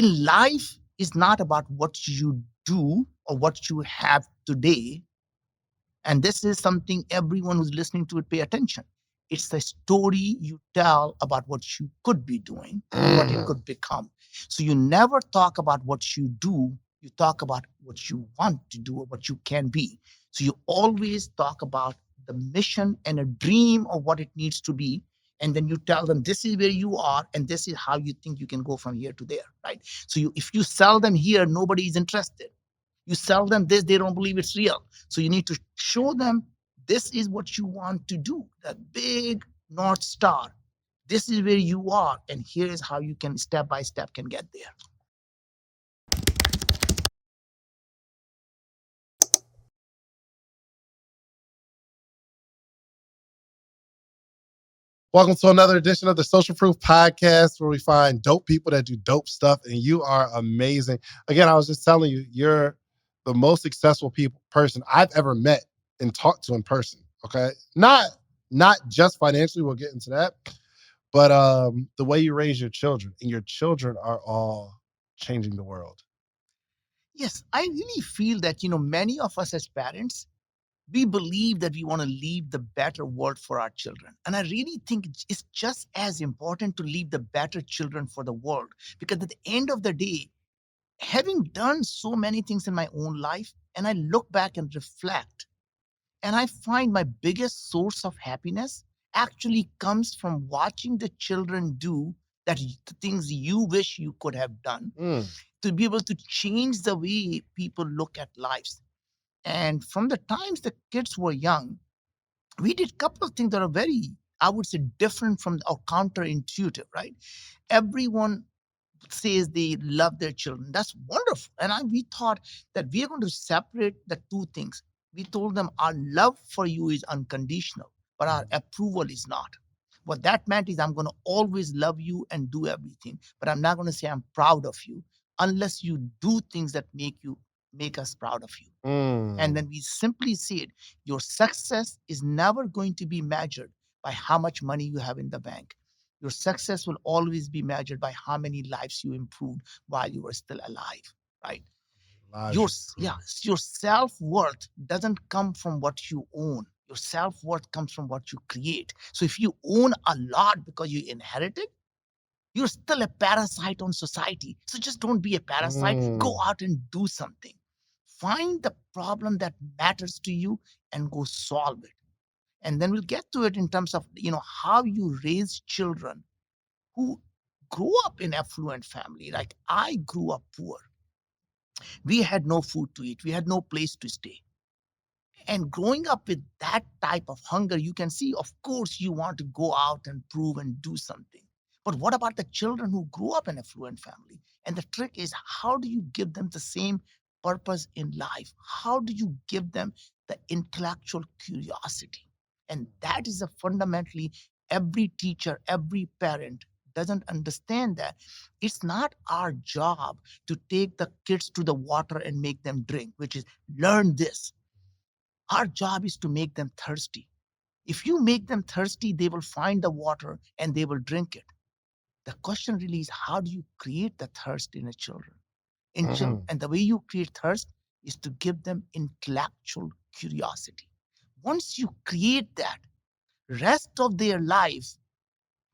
In life is not about what you do or what you have today. And this is something everyone who's listening to it pay attention. It's the story you tell about what you could be doing or what it could become. So you never talk about what you do, you talk about what you want to do or what you can be. So you always talk about the mission and a dream of what it needs to be. And then you tell them this is where you are and this is how you think you can go from here to there, right? So if you sell them here, nobody is interested. You sell them this, they don't believe it's real. So you need to show them this is what you want to do, that big North Star. This is where you are, and here is how you can step by step can get there. Welcome to another edition of the Social Proof Podcast, where we find dope people that do dope stuff, and you are amazing. Again, I was just telling you, you're the most successful person I've ever met and talked to in person. Okay, not just financially. We'll get into that, but the way you raise your children, and your children are all changing the world. Yes, I really feel that, many of us as parents, we believe that we want to leave the better world for our children. And I really think it's just as important to leave the better children for the world. Because at the end of the day, having done so many things in my own life, and I look back and reflect, and I find my biggest source of happiness actually comes from watching the children do the things you wish you could have done, to be able to change the way people look at lives. And from the times the kids were young, we did a couple of things that are very, I would say, different from or counterintuitive, right? Everyone says they love their children. That's wonderful. And we thought that we are going to separate the two things. We told them our love for you is unconditional, but our approval is not. What that meant is I'm going to always love you and do everything, but I'm not going to say I'm proud of you unless you do things that make us proud of you. And then we simply said, your success is never going to be measured by how much money you have in the bank. Your success will always be measured by how many lives you improved while you were still alive, right? Your self-worth doesn't come from what you own. Your self-worth comes from what you create. So if you own a lot because you inherited, you're still a parasite on society. So just don't be a parasite. Go out and do something. Find the problem that matters to you and go solve it. And then we'll get to it in terms of how you raise children who grow up in affluent family. Like I grew up poor. We had no food to eat. We had no place to stay. And growing up with that type of hunger, you can see, of course, you want to go out and prove and do something. But what about the children who grew up in affluent family? And the trick is, how do you give them the same purpose in life? How do you give them the intellectual curiosity? And that is a fundamentally every teacher, every parent doesn't understand that. It's not our job to take the kids to the water and make them drink, which is learn this. Our job is to make them thirsty. If you make them thirsty, they will find the water and they will drink it. The question really is, how do you create the thirst in the children? And the way you create thirst is to give them intellectual curiosity. Once you create that, rest of their life,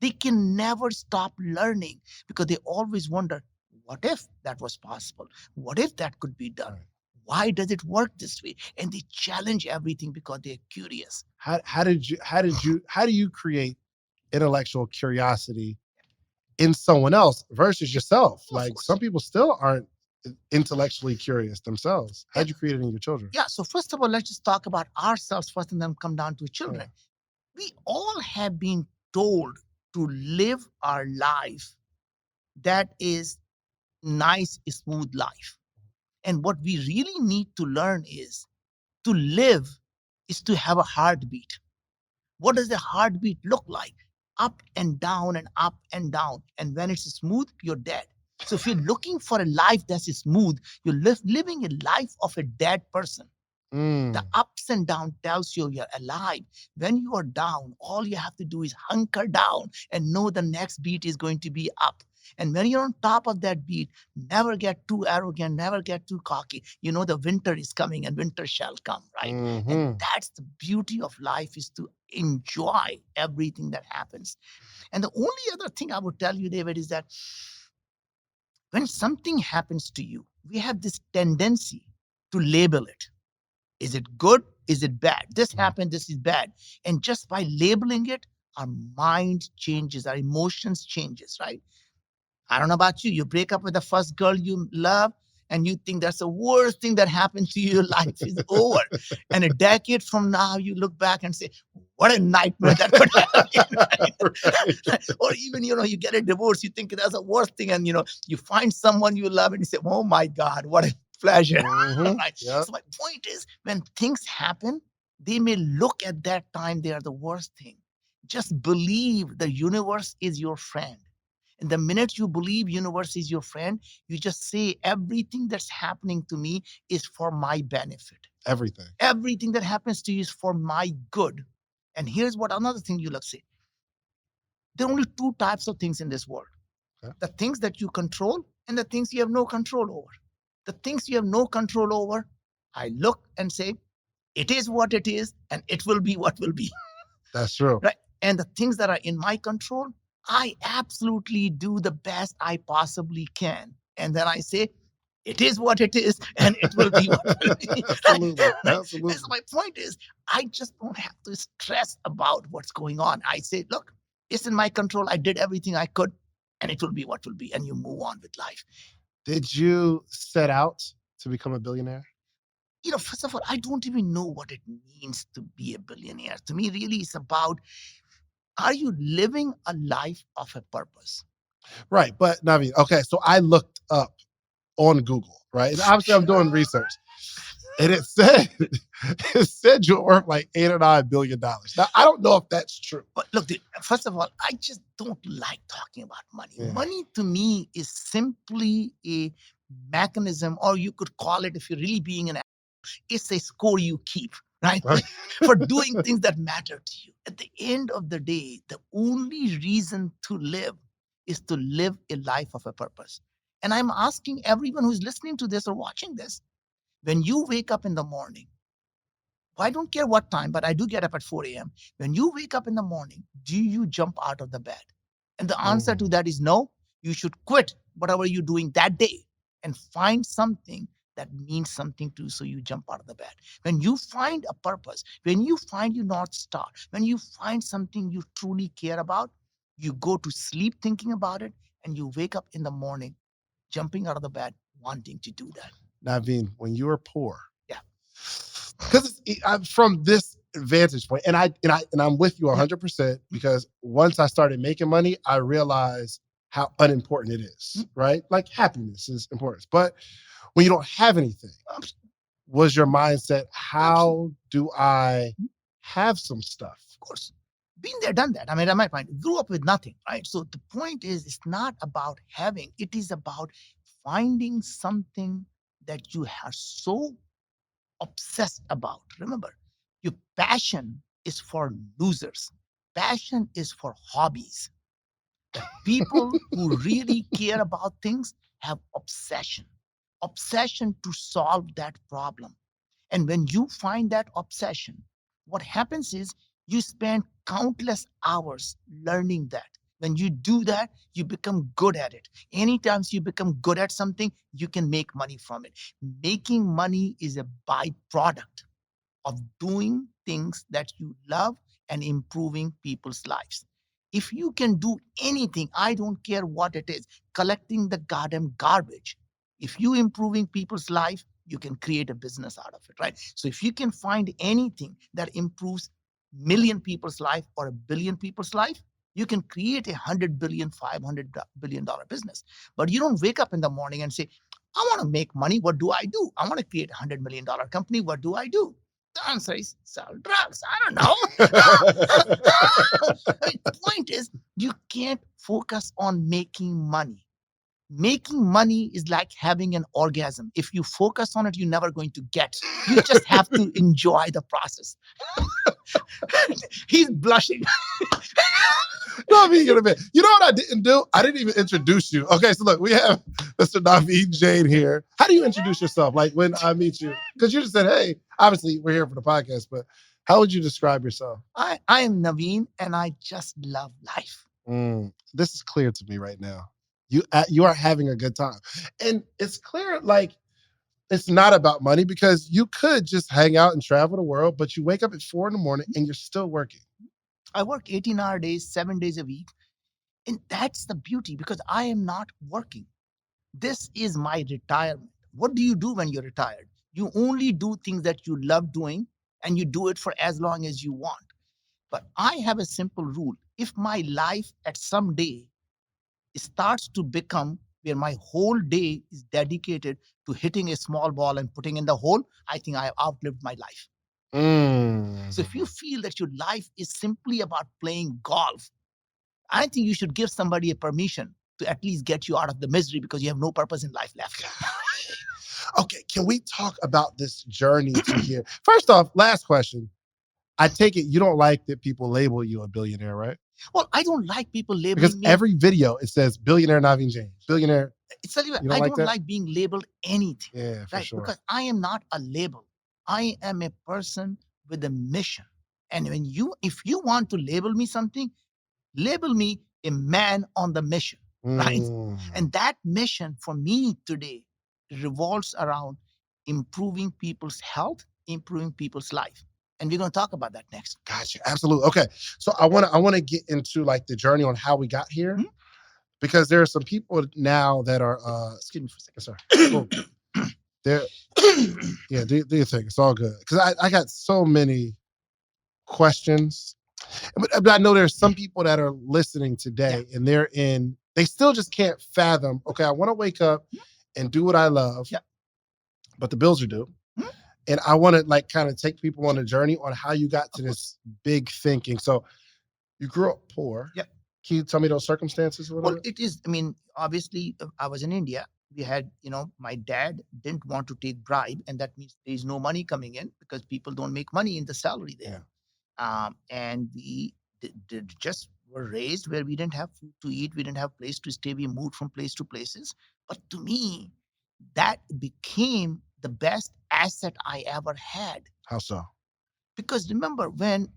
they can never stop learning because they always wonder, what if that was possible? What if that could be done? Why does it work this way? And they challenge everything because they're curious. How do you create intellectual curiosity in someone else versus yourself? Like some people still aren't intellectually curious themselves. How'd you create it in your children? Yeah. So first of all, let's just talk about ourselves first and then come down to children. We all have been told to live our life that is nice, smooth life. And what we really need to learn is to live is to have a heartbeat. What does the heartbeat look like? Up and down and up and down. And when it's smooth, you're dead. So if you're looking for a life that's smooth, you're living a life of a dead person. The Mm, ups and down tells you you're alive. When you are down, all you have to do is hunker down and know the next beat is going to be up. And when you're on top of that beat, never get too arrogant, never get too cocky. You know the winter is coming and winter shall come, right? And hmm. that's the beauty of life, is to enjoy everything that happens. And the only other thing I would tell you, David, is that when something happens to you, we have this tendency to label it. Is it good? Is it bad? This happened, this is bad. And just by labeling it, our mind changes, our emotions changes, right? I don't know about you. You break up with the first girl you love, and you think that's the worst thing that happened to you. Your life is over. And a decade from now, you look back and say, what a nightmare that could have been. Right. Or even, you get a divorce, you think that's the worst thing. And, you find someone you love and you say, oh my God, what a pleasure. Hmm. Right? Yep. So my point is, when things happen, they may look at that time they are the worst thing. Just believe the universe is your friend. And the minute you believe universe is your friend, you just say everything that's happening to me is for my benefit. Everything. Everything that happens to you is for my good. And here's what another thing you like say. There are only two types of things in this world: Okay. the things that you control and the things you have no control over. The things you have no control over, I look and say, it is what it is, and it will be what will be. That's true. Right? And the things that are in my control, I absolutely do the best I possibly can. And then I say, it is what it is, and it will be what will be. Right? Absolutely. Right? And so Absolutely. my point is, I just don't have to stress about what's going on. I say, look, it's in my control. I did everything I could, and it will be what will be. And you move on with life. Did you set out to become a billionaire? First of all, I don't even know what it means to be a billionaire. To me, really, it's about, are you living a life of a purpose? Right. But Naveen, okay, so I looked up on Google, right? And obviously I'm doing research. And it said it said you're worth like $8 or $9 billion. Now I don't know if that's true. But look, first of all, I just don't like talking about money. Yeah. Money to me is simply a mechanism, or you could call it, if you're really being an, it's a score you keep, right? Right. For doing things that matter to you. At the end of the day, the only reason to live is to live a life of a purpose. And I'm asking everyone who's listening to this or watching this, when you wake up in the morning, I don't care what time, but I do get up at 4 a.m. When you wake up in the morning, do you jump out of the bed? And the answer to Mm. that is no. You should quit whatever you're doing that day and find something that means something to you, so you jump out of the bed. When you find a purpose, when you find your North Star, when you find something you truly care about, you go to sleep thinking about it, and you wake up in the morning jumping out of the bed wanting to do that. Naveen, when you were poor, Yeah. because I'm from this vantage point, and I'm with you Yeah. 100% because once I started making money, I realized how unimportant it is. Right, like happiness is important, but when you don't have anything, was your mindset, how do I have some stuff? Of course, been there, done that. I mean, at my point, grew up with nothing, right? So the point is, it's not about having, it is about finding something that you are so obsessed about. Remember, your passion is for losers, passion is for hobbies. The people who really care about things have obsession to solve that problem. And when you find that obsession, what happens is you spend countless hours learning that. When you do that, you become good at it. Anytime you become good at something, you can make money from it. Making money is a byproduct of doing things that you love and improving people's lives. If you can do anything, I don't care what it is, collecting the goddamn garbage. If you improving people's life, you can create a business out of it, right? So if you can find anything that improves million people's life or a billion people's life, you can create 100 billion, $500 billion business. But you don't wake up in the morning and say, I want to make money. What do I do? I want to create $100 million company. What do I do? The answer is sell drugs. I don't know. I mean, the point is, you can't focus on making money. Making money is like having an orgasm. If you focus on it, you're never going to get. You just have to enjoy the process. He's blushing. No, I'm being a bit. You know what I didn't do? I didn't even introduce you. Okay, so look, we have Mr. Naveen Jain here. How do you introduce yourself? Like when I meet you? Because you just said, hey, obviously we're here for the podcast, but how would you describe yourself? I am Naveen and I just love life. This is clear to me right now. You are having a good time. And it's clear, like, it's not about money because you could just hang out and travel the world, but you wake up at 4 a.m. and you're still working. I work 18-hour days, 7 days a week. And that's the beauty because I am not working. This is my retirement. What do you do when you're retired? You only do things that you love doing and you do it for as long as you want. But I have a simple rule. If my life at some day starts to become where my whole day is dedicated to hitting a small ball and putting in the hole, I think I have outlived my life. So if you feel that your life is simply about playing golf, I think you should give somebody a permission to at least get you out of the misery because you have no purpose in life left. Okay, can we talk about this journey to here? First off, last question. I take it you don't like that people label you a billionaire, right? Well, I don't like people labeling Because me. every video it says billionaire Naveen Jain, billionaire. It's I don't don't like that? like being labeled anything, Yeah, for right? sure. Because I am not a label. I am a person with a mission. And if you want to label me something, label me a man on the mission, right? And that mission for me today revolves around improving people's health, improving people's life. And we're going to talk about that next. Gotcha. Absolutely. Okay. So I want to get into like the journey on how we got here. Because there are some people now that are Excuse me for a second. sorry. Cool. They're yeah, do your thing. It's all good. Because I got so many questions. But I know there's some people that are listening today and they still just can't fathom, okay, I want to wake up and do what I love, but the bills are due. And I want to like kind of take people on a journey on how you got to this big thinking. So you grew up poor. Yeah. Can you tell me those circumstances? Well, it is, I mean, obviously, I was in India. We had, my dad didn't want to take bribe, and that means there's no money coming in because people don't make money in the salary there. And we just were raised where we didn't have food to eat, we didn't have place to stay, we moved from place to places. But to me, that became the best asset I ever had. How so? Because remember, when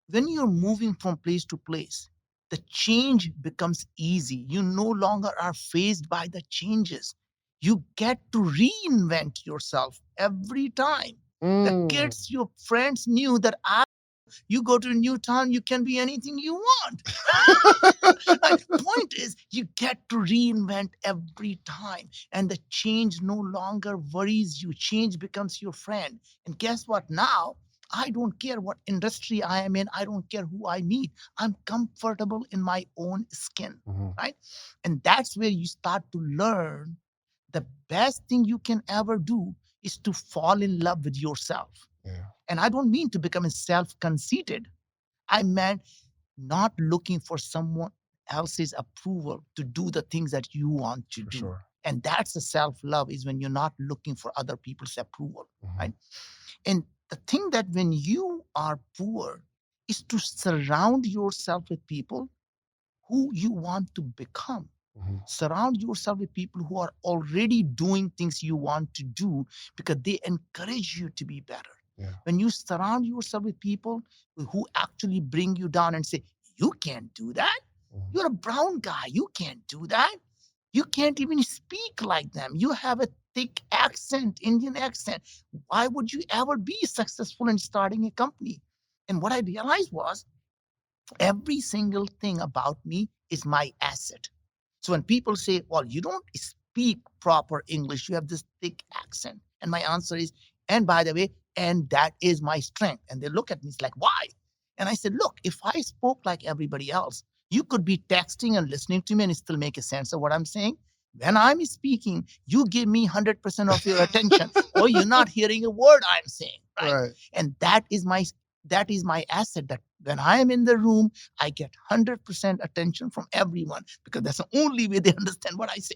you're moving from place to place, the change becomes easy. You no longer are faced by the changes. You get to reinvent yourself every time. The kids, your friends knew that you go to a new town, you can be anything you want. The point is, you get to reinvent every time, and the change no longer worries you. Change becomes your friend. And guess what? Now, I don't care what industry I am in. I don't care who I meet. I'm comfortable in my own skin, right? And that's where you start to learn the best thing you can ever do is to fall in love with yourself. And I don't mean to become self-conceited. I meant not looking for someone else's approval to do the things that you want to do. Sure. And that's the self-love, is when you're not looking for other people's approval, right? And the thing that when you are poor is to surround yourself with people who you want to become. Surround yourself with people who are already doing things you want to do because they encourage you to be better. When you surround yourself with people who actually bring you down and say, you can't do that. You're a brown guy. You can't do that. You can't even speak like them. You have a thick accent, Indian accent. Why would you ever be successful in starting a company? And what I realized was every single thing about me is my asset. So when people say, well, you don't speak proper English, you have this thick accent. And my answer is, and by the way, and that is my strength. And they look at me, it's like, why? And I said, look, if I spoke like everybody else, you could be texting and listening to me and still make a sense of what I'm saying. When I'm speaking, you give me 100% of your attention, or you're not hearing a word I'm saying, right? And that is that is my asset. That when I am in the room, I get 100% attention from everyone because that's the only way they understand what I say.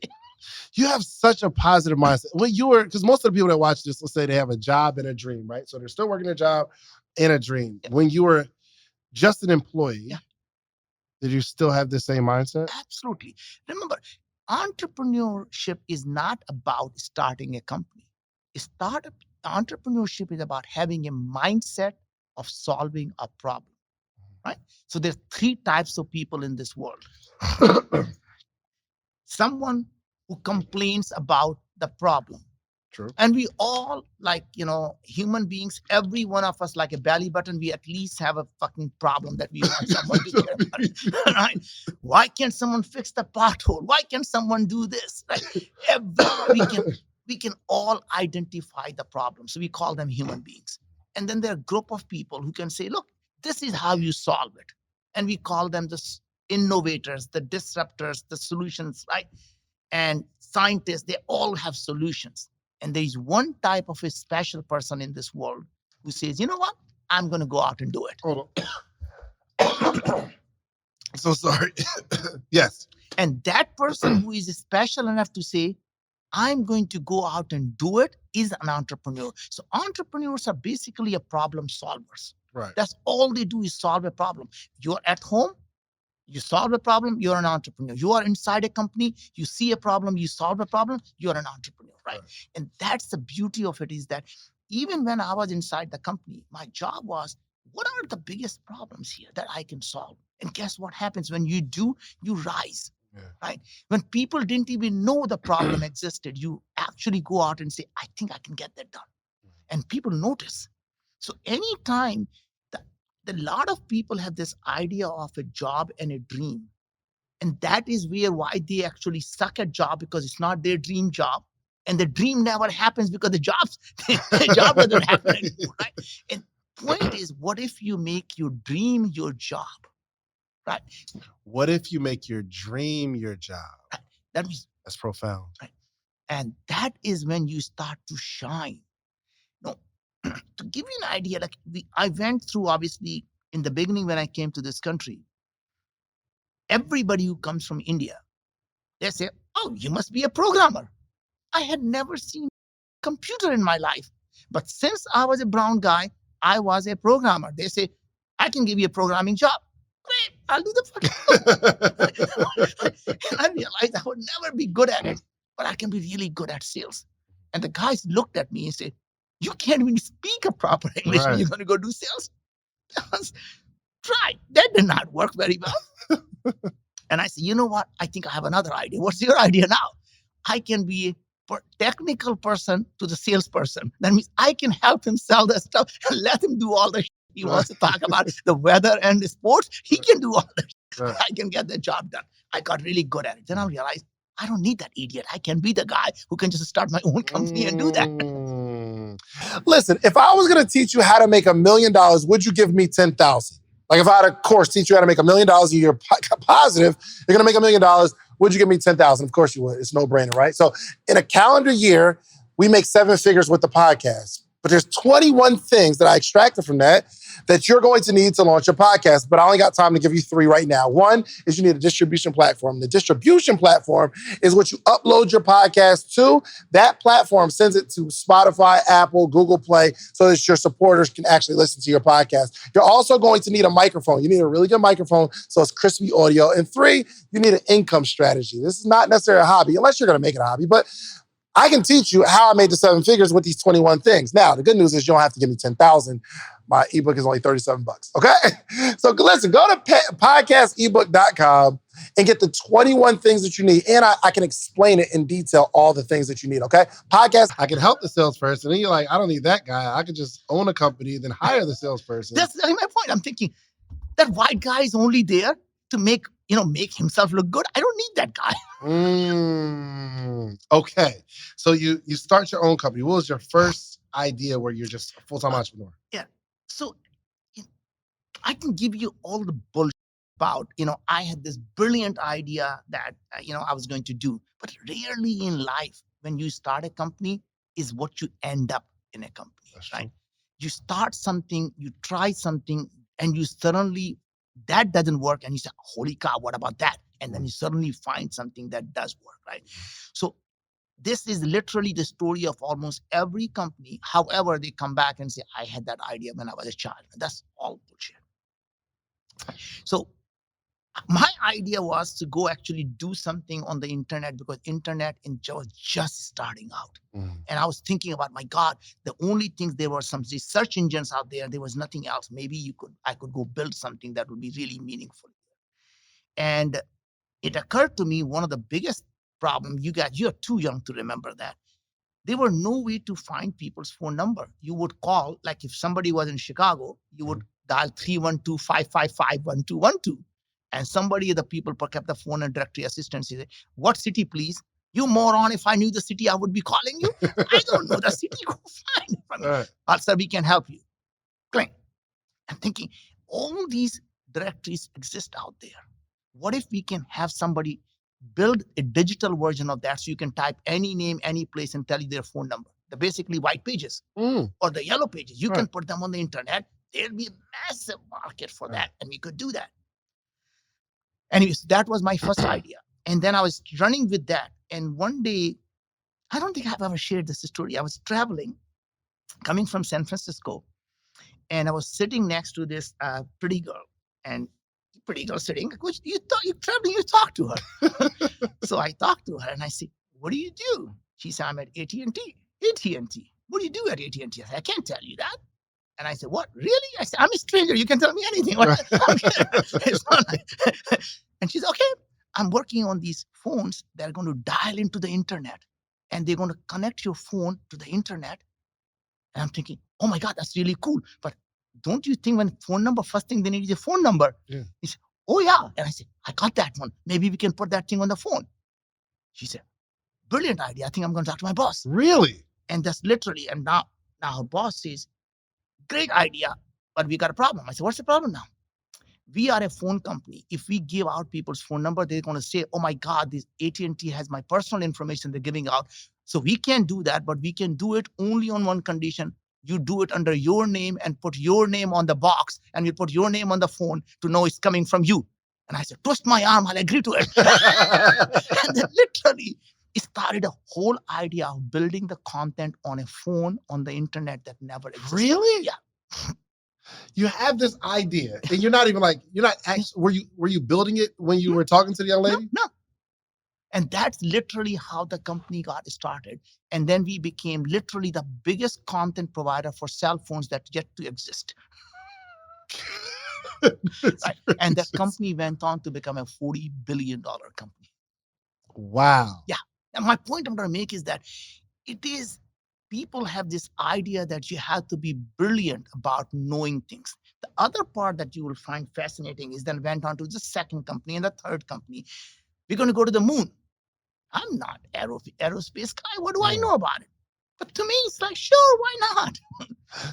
You have such a positive mindset. When you were, because most of the people that watch this, let's say they have a job and a dream, right? So they're still working a job and a dream. Yeah. When you were just an employee, Yeah. did you still have the same mindset? Absolutely. Remember, entrepreneurship is not about starting a company. Startup entrepreneurship is about having a mindset of solving a problem, right? So there's three types of people in this world. Someone who complains about the problem. True. And we all, like, human beings, every one of us, like a belly button, we at least have a fucking problem that we want someone to care about it. Right? Why can't someone fix the pothole? Why can't someone do this? Right? We can all identify the problem. So we call them human beings. And then there are a group of people who can say, look, this is how you solve it. And we call them the innovators, the disruptors, the solutions, right? And scientists, they all have solutions. And there is one type of a special person in this world who says, you know what? I'm going to go out and do it. Hold on. So sorry. Yes. And that person who is special enough to say, I'm going to go out and do it is an entrepreneur. So entrepreneurs are basically a problem solvers. Right. That's all they do is solve a problem. You're at home, you solve a problem, you're an entrepreneur. You are inside a company, you see a problem, you solve a problem, you're an entrepreneur, right? And that's the beauty of it, is that even when I was inside the company, my job was, what are the biggest problems here that I can solve? And guess what happens when you do? You rise, right? When people didn't even know the problem existed, you actually go out and say, I think I can get that done. And people notice. So anytime a lot of people have this idea of a job and a dream. And that is why they actually suck at job, because it's not their dream job. And the dream never happens because the job doesn't happen anymore, right? And point is, what if you make your dream your job, right? What if you make your dream your job? Right. That means that's profound. Right. And that is when you start to shine. No, to give you an idea, like I went through, obviously, in the beginning when I came to this country, everybody who comes from India, they say, oh, you must be a programmer. I had never seen a computer in my life. But since I was a brown guy, I was a programmer. They say, I can give you a programming job. Great, I'll do the fucking And I realized I would never be good at it, but I can be really good at sales. And the guys looked at me and said, you can't even speak a proper English when you're going to go do sales. Try. That did not work very well. And I said, you know what? I think I have another idea. What's your idea now? I can be a technical person to the salesperson. That means I can help him sell the stuff and let him do all the shit he wants to talk about, the weather and the sports. He can do all the shit. I can get the job done. I got really good at it. Then I realized I don't need that idiot. I can be the guy who can just start my own company and do that. Listen, if I was going to teach you how to make $1 million, would you give me 10,000? Like if I had a course teach you how to make $1 million a year, positive, you're going to make $1 million, would you give me 10,000? Of course you would. It's no brainer, right? So in a calendar year, we make 7 figures with the podcast. But there's 21 things that I extracted from that you're going to need to launch your podcast. But I only got time to give you 3 right now. One is you need a distribution platform. The distribution platform is what you upload your podcast to. That platform sends it to Spotify, Apple, Google Play, so that your supporters can actually listen to your podcast. You're also going to need a microphone. You need a really good microphone so it's crispy audio. And 3, you need an income strategy. This is not necessarily a hobby, unless you're going to make it a hobby. But I can teach you how I made the 7 figures with these 21 things. Now, the good news is you don't have to give me 10,000. My ebook is only $37, okay? So listen, go to podcastebook.com and get the 21 things that you need. And I can explain it in detail, all the things that you need, okay? I can help the salesperson. And you're like, I don't need that guy. I could just own a company, then hire the salesperson. That's my point. I'm thinking, that white guy is only there to make himself look good. I don't need that guy. Okay. So you start your own company. What was your first idea where you're just a full-time entrepreneur? Yeah. So I can give you all the bullshit about, I had this brilliant idea that, I was going to do. But rarely in life, when you start a company, is what you end up in a company, right? You start something, you try something, and you suddenly, that doesn't work. And you say, holy cow, what about that? And then you suddenly find something that does work, right? So this is literally the story of almost every company. However, they come back and say, I had that idea when I was a child. That's all bullshit. So my idea was to go actually do something on the internet, because internet was just starting out. And I was thinking about, my God, the only things, there were some search engines out there. There was nothing else. Maybe I could go build something that would be really meaningful. And it occurred to me, one of the biggest problems, you're too young to remember that. There were no way to find people's phone number. You would call, like if somebody was in Chicago, you would dial 312-555-1212. And somebody, the people kept the phone and directory assistant said, what city, please? You moron, if I knew the city, I would be calling you. I don't know the city, go find it for me. Sir, we can help you. Cling. I'm thinking, all these directories exist out there. What if we can have somebody build a digital version of that, so you can type any name, any place, and tell you their phone number? The basically white pages or the yellow pages. You can put them on the internet. There'll be a massive market for that, and we could do that. Anyways, that was my first idea. And then I was running with that. And one day, I don't think I've ever shared this story. I was traveling, coming from San Francisco, and I was sitting next to this pretty girl. And pretty girl sitting, which you're traveling, you talk to her. So I talked to her and I said, what do you do? She said, I'm at AT&T. AT&T. What do you do at AT&T? I said, I can't tell you that. And I said, what? Really? I said, I'm a stranger. You can tell me anything. It's not like... And she's okay. I'm working on these phones that are going to dial into the internet, and they're going to connect your phone to the internet. And I'm thinking, oh my God, that's really cool. But don't you think when phone number, first thing they need is a phone number? Yeah. He said, oh yeah. And I said, I got that one. Maybe we can put that thing on the phone. She said, brilliant idea. I think I'm going to talk to my boss. Really? And that's literally, and now her boss says, great idea, but we got a problem. I said, what's the problem now? We are a phone company. If we give out people's phone number, they're going to say, oh my God, this AT&T has my personal information they're giving out. So we can't do that, but we can do it only on one condition. You do it under your name and put your name on the box, and we put your name on the phone to know it's coming from you. And I said, twist my arm, I'll agree to it. And then literally, it started a whole idea of building the content on a phone on the internet that never existed. Really? Yeah. You have this idea, and you're not even like, you're not actually, were you building it when you were talking to the young lady? No. And that's literally how the company got started. And then we became literally the biggest content provider for cell phones that yet to exist. Right? And that company went on to become a $40 billion company. Wow. Yeah. And my point I'm going to make is that people have this idea that you have to be brilliant about knowing things. The other part that you will find fascinating is then went on to the second company and the third company. We're going to go to the moon. I'm not aerospace guy. What do I know about it? But to me, it's like, sure, why not?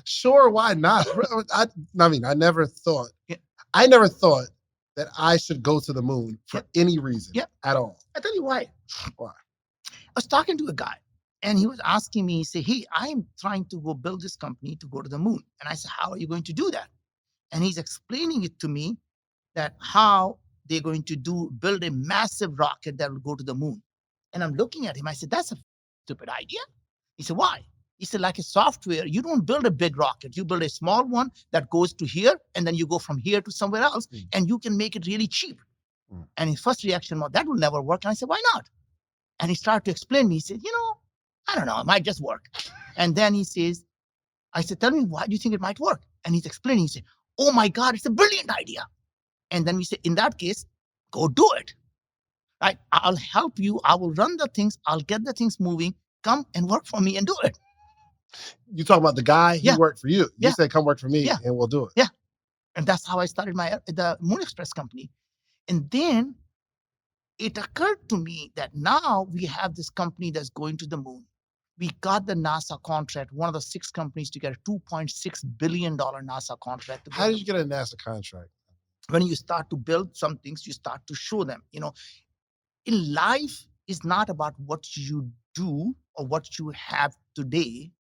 Sure, why not? I mean, I never thought that I should go to the moon for any reason at all. I tell you why. Why? I was talking to a guy, and he was asking me, he said, hey, I'm trying to go build this company to go to the moon. And I said, how are you going to do that? And he's explaining it to me that how they're going to build a massive rocket that will go to the moon. And I'm looking at him. I said, that's a stupid idea. He said, why? He said, like a software, you don't build a big rocket. You build a small one that goes to here, and then you go from here to somewhere else, and you can make it really cheap. And his first reaction was, that will never work. And I said, why not? And he started to explain to me. He said, I don't know, it might just work. And then I said, tell me, why do you think it might work? And he's explaining. He said, oh my God, it's a brilliant idea. And then we said, in that case, go do it. Right? I'll help you. I will run the things. I'll get the things moving. Come and work for me and do it. You talking about the guy? He worked for you. You said, come work for me and we'll do it. Yeah. And that's how I started the Moon Express company. And then it occurred to me that now we have this company that's going to the moon. We got the NASA contract, one of the 6 companies to get a $2.6 billion NASA contract. How did you get a NASA contract? When you start to build some things, you start to show them. In life, it's not about what you do or what you have today.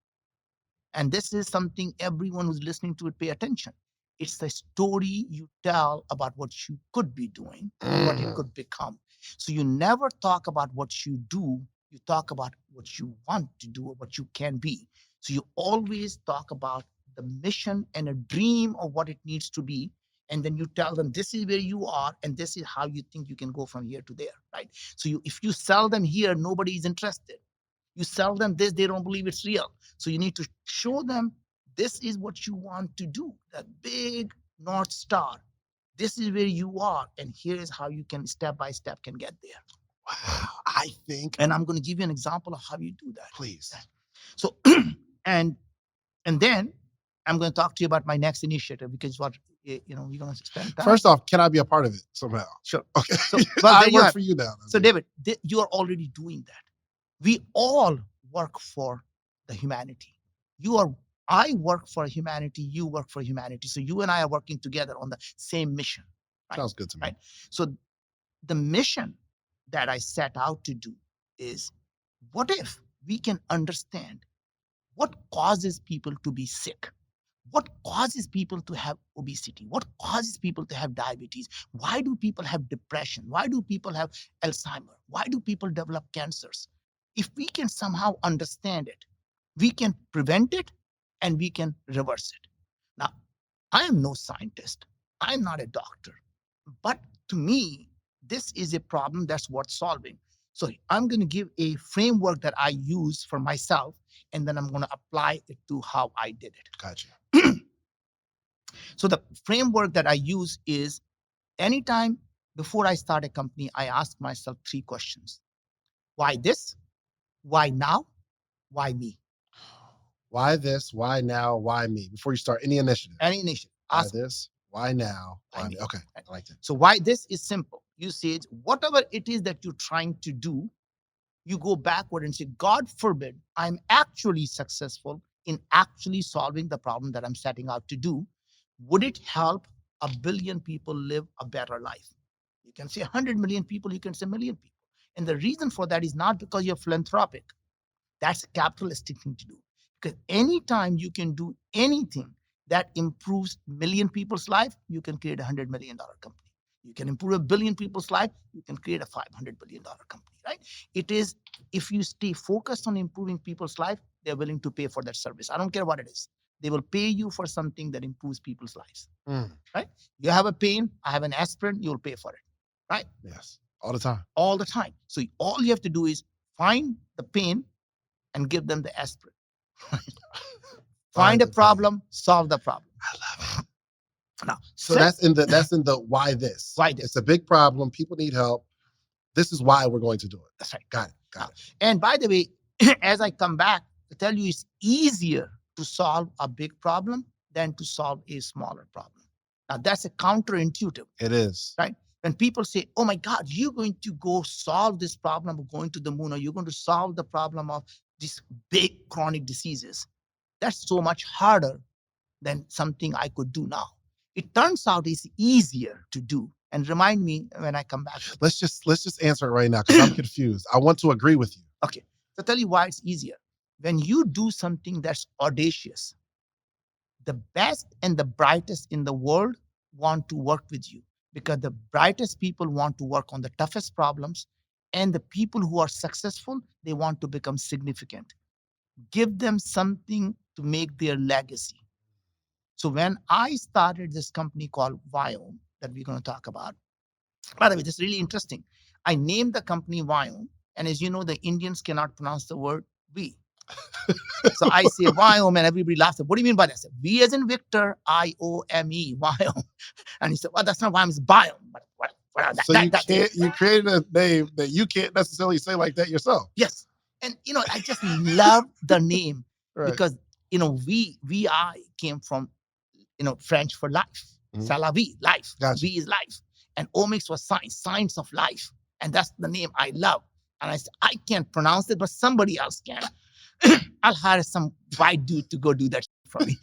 And this is something everyone who's listening to it pay attention. It's the story you tell about what you could be doing and what it could become. So you never talk about what you do, you talk about what you want to do or what you can be. So you always talk about the mission and a dream of what it needs to be. And then you tell them this is where you are and this is how you think you can go from here to there, right? So if you sell them here, nobody is interested. You sell them this, they don't believe it's real. So you need to show them this is what you want to do, that big North Star. This is where you are, and here is how you can step by step can get there. Wow. I think, and I'm going to give you an example of how you do that. Please. So, and then I'm going to talk to you about my next initiative because what we're going to spend time. First off, can I be a part of it somehow? Sure. Okay. So, well, I work for you now. So, David, you are already doing that. We all work for the humanity. I work for humanity, you work for humanity. So you and I are working together on the same mission. Right? Sounds good to me. Right? So the mission that I set out to do is, what if we can understand what causes people to be sick? What causes people to have obesity? What causes people to have diabetes? Why do people have depression? Why do people have Alzheimer? Why do people develop cancers? If we can somehow understand it, we can prevent it and we can reverse it. Now, I am no scientist. I'm not a doctor. But to me, this is a problem that's worth solving. So I'm going to give a framework that I use for myself, and then I'm going to apply it to how I did it. Gotcha. So the framework that I use is, anytime before I start a company, I ask myself 3 questions. Why this? Why now? Why me? Why this? Why now? Why me? Before you start any initiative. Any initiative. Why this? Why now? Why me? Okay, I like that. So why this is simple. You say, whatever it is that you're trying to do, you go backward and say, God forbid, I'm actually successful in actually solving the problem that I'm setting out to do. Would it help 1 billion people live a better life? You can say 100 million people, you can say 1 million people. And the reason for that is not because you're philanthropic. That's a capitalistic thing to do. Because anytime you can do anything that improves 1 million people's life, you can create a $100 million company. You can improve 1 billion people's life, you can create a $500 billion company, right? It is, if you stay focused on improving people's life, they're willing to pay for that service. I don't care what it is. They will pay you for something that improves people's lives, right? You have a pain, I have an aspirin, you'll pay for it, right? Yes, all the time. All the time. So all you have to do is find the pain and give them the aspirin. Find a problem, solve the problem. I love it. Now, so that's in the why this. Why this? It's a big problem. People need help. This is why we're going to do it. That's right. Got it. And by the way, as I come back to tell you, it's easier to solve a big problem than to solve a smaller problem. Now, that's a counterintuitive. It is. Right? When people say, oh my God, you're going to go solve this problem of going to the moon, or you're going to solve the problem of these big chronic diseases, that's so much harder than something I could do now. It turns out it's easier to do. And remind me when I come back. Let's just answer it right now because I'm confused. I want to agree with you. Okay. So tell you why it's easier. When you do something that's audacious, the best and the brightest in the world want to work with you, because the brightest people want to work on the toughest problems, and the people who are successful, they want to become significant. Give them something to make their legacy. So when I started this company called Viome that we're going to talk about, by the way, this is really interesting. I named the company Viome, and as you know, the Indians cannot pronounce the word we. So I say Viome, and everybody laughs. What do you mean by that? I said, V as in Victor, I-O-M-E, Viome. And he said, well, that's not Viome, it's Biome. But so you created a name that you can't necessarily say like that yourself. Yes. And, I just love the name because, VI came from, French for life. C'est la vie, life. Gotcha. V is life. And omics was science of life. And that's the name I love. And I said, I can't pronounce it, but somebody else can. I'll hire some white dude to go do that for me.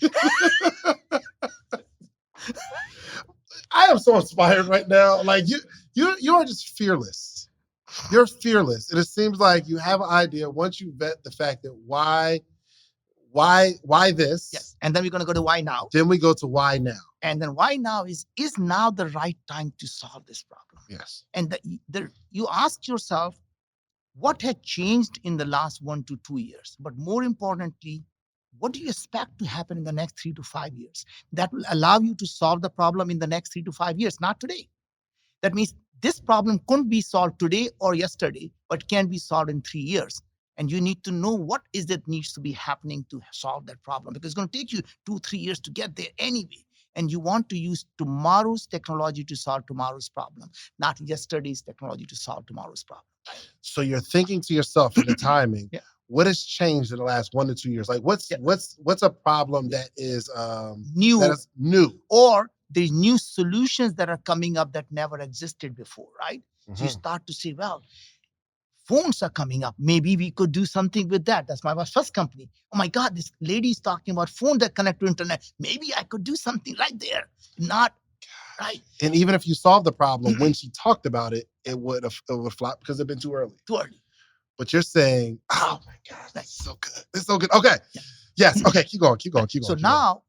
I am so inspired right now. Like you are just fearless. You're fearless. And it seems like you have an idea once you vet the fact that why Why this? Yes. And then we're going to go to why now. Then we go to why now. And then why now is now the right time to solve this problem? Yes. And you ask yourself, what had changed in the last 1 to 2 years? But more importantly, what do you expect to happen in the next 3 to 5 years that will allow you to solve the problem in the next 3 to 5 years, not today? That means this problem couldn't be solved today or yesterday, but can be solved in 3 years. And you need to know what is that needs to be happening to solve that problem, because it's going to take you 2 3 years to get there anyway. And you want to use tomorrow's technology to solve tomorrow's problem, not yesterday's technology to solve tomorrow's problem. So you're thinking to yourself in the timing, Yeah. what has changed in the last 1 to 2 years? Like what's a problem that is New. that is new? Or there's new solutions that are coming up that never existed before, right? So you Mhm. start to say, well, phones are coming up. Maybe we could do something with that. That's my first company. Oh my God, this lady is talking about phones that connect to internet. Maybe I could do something right there. Not right. And even if you solve the problem, when she talked about it, it would flop because it'd been too early. Too early. But you're saying, oh my gosh, that's so good. It's so good. Okay. Yeah. Yes. Okay. Keep going. So now,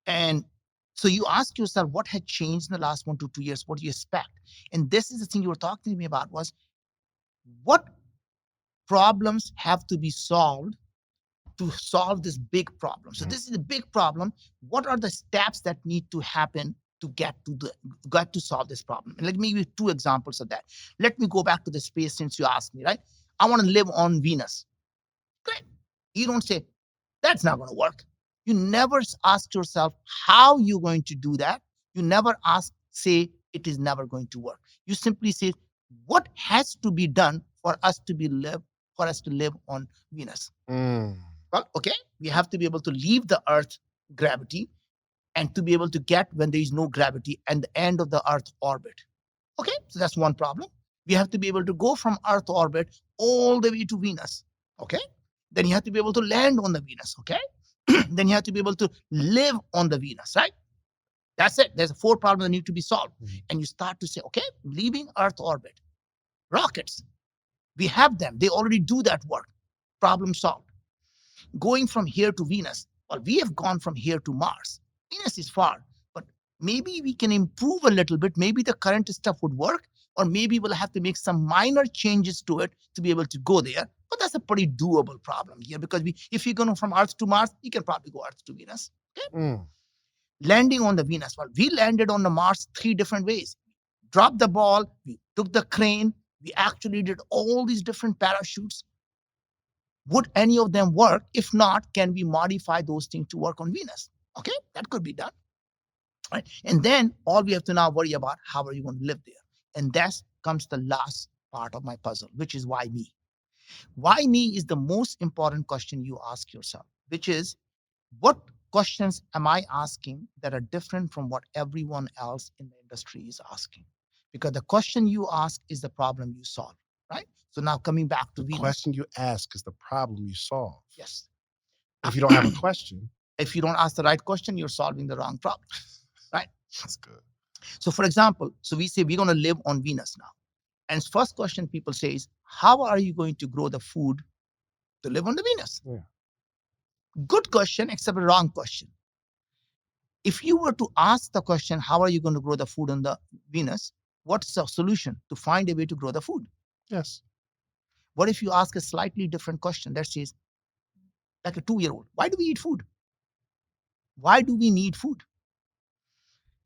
and so you ask yourself, what had changed in the last 1 to 2 years? What do you expect? And this is the thing you were talking to me about, was what problems have to be solved to solve this big problem. So this is a big problem. What are the steps that need to happen to get to solve this problem? And let me give you 2 examples of that. Let me go back to the space, since you asked me, right? I want to live on Venus. Great. You don't say, that's not going to work. You never ask yourself how you're going to do that. You never say it is never going to work. You simply say, what has to be done for us to live on Venus? Well, okay, we have to be able to leave the Earth gravity and to be able to get, when there is no gravity, and the end of the Earth orbit. Okay, so that's one problem. We have to be able to go from Earth orbit all the way to Venus. Okay, then you have to be able to land on the Venus. Okay, then you have to be able to live on the Venus, right? That's it. There's 4 problems that need to be solved. And you start to say, okay, leaving Earth orbit, rockets, we have them. They already do that work. Problem solved. Going from here to Venus, well, we have gone from here to Mars. Venus is far, but maybe we can improve a little bit. Maybe the current stuff would work, or maybe we'll have to make some minor changes to it to be able to go there. But that's a pretty doable problem here, because if you're going from Earth to Mars, you can probably go Earth to Venus. Okay? Landing on the Venus, well, we landed on the Mars 3 different ways. Dropped the ball, we took the crane, we actually did all these different parachutes. Would any of them work? If not, can we modify those things to work on Venus? Okay, that could be done. Right? And then all we have to now worry about, how are you going to live there? And that comes the last part of my puzzle, which is why me? Why me is the most important question you ask yourself, which is, what questions am I asking that are different from what everyone else in the industry is asking? Because the question you ask is the problem you solve, right? So now coming back to the Venus. question you ask is the problem you solve. Yes. If you don't have a question, if you don't ask the right question, you're solving the wrong problem, right? That's good. So for example, so we say we're going to live on Venus now. And first question people say is, how are you going to grow the food to live on the Venus? Yeah. Good question, except a wrong question. If you were to ask the question, how are you going to grow the food on the Venus? What's the solution? To find a way to grow the food. Yes. What if you ask a slightly different question that says, like a 2-year-old, why do we eat food? Why do we need food?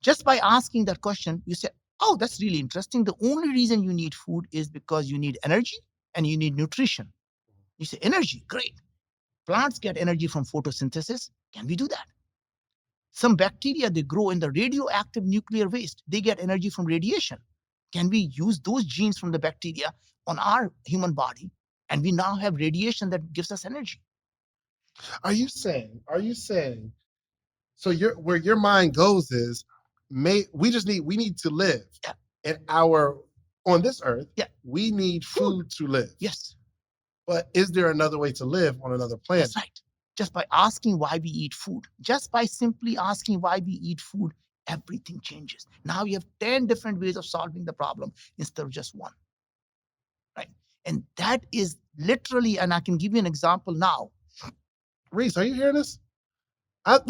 Just by asking that question, you say, oh, that's really interesting. The only reason you need food is because you need energy and you need nutrition. You say, energy, great. Plants get energy from photosynthesis. Can we do that? Some bacteria, they grow in the radioactive nuclear waste. They get energy from radiation. Can we use those genes from the bacteria on our human body? And we now have radiation that gives us energy. Are you saying, so where your mind goes is, we need to live. Yeah. And on this earth, we need food to live. Yes. But is there another way to live on another planet? That's right. Just by asking why we eat food, just by simply asking why we eat food, everything changes. Now you have 10 different ways of solving the problem instead of just one. Right? And that is literally, and I can give you an example now. Reese, are you hearing this? I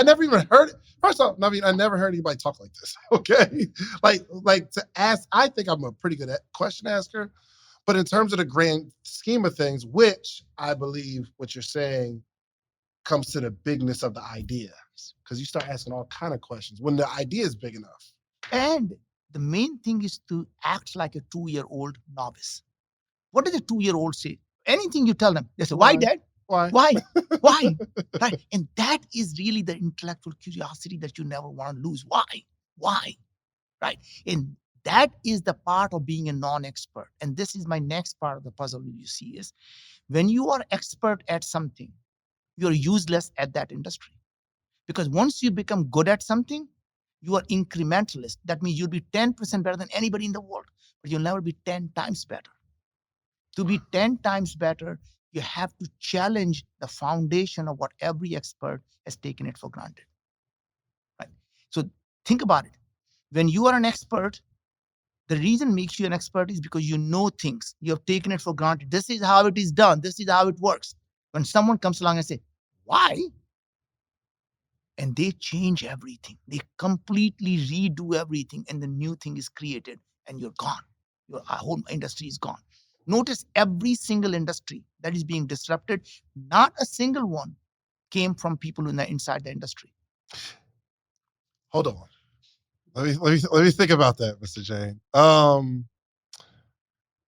never even heard it. First off, Naveen, I never heard anybody talk like this. Okay. Like to ask, I think I'm a pretty good question asker. But in terms of the grand scheme of things, which I believe what you're saying comes to the bigness of the idea. Because you start asking all kind of questions when the idea is big enough. And the main thing is to act like a 2-year-old novice. What does a 2-year-old say? Anything you tell them, they say, why, Dad? Why? Why? Why? Right? And that is really the intellectual curiosity that you never want to lose. Why? Why? Right? And that is the part of being a non-expert. And this is my next part of the puzzle you see is when you are expert at something, you're useless at that industry. Because once you become good at something, you are incrementalist. That means you'll be 10% better than anybody in the world, but you'll never be 10 times better. To be 10 times better, you have to challenge the foundation of what every expert has taken it for granted. Right? So think about it. When you are an expert, the reason makes you an expert is because you know things. You have taken it for granted. This is how it is done. This is how it works. When someone comes along and say, why? And they change everything. They completely redo everything, and the new thing is created, and you're gone. Your whole industry is gone. Notice every single industry that is being disrupted, not a single one came from people inside the industry. Hold on. Let me think about that, Mr. Jain.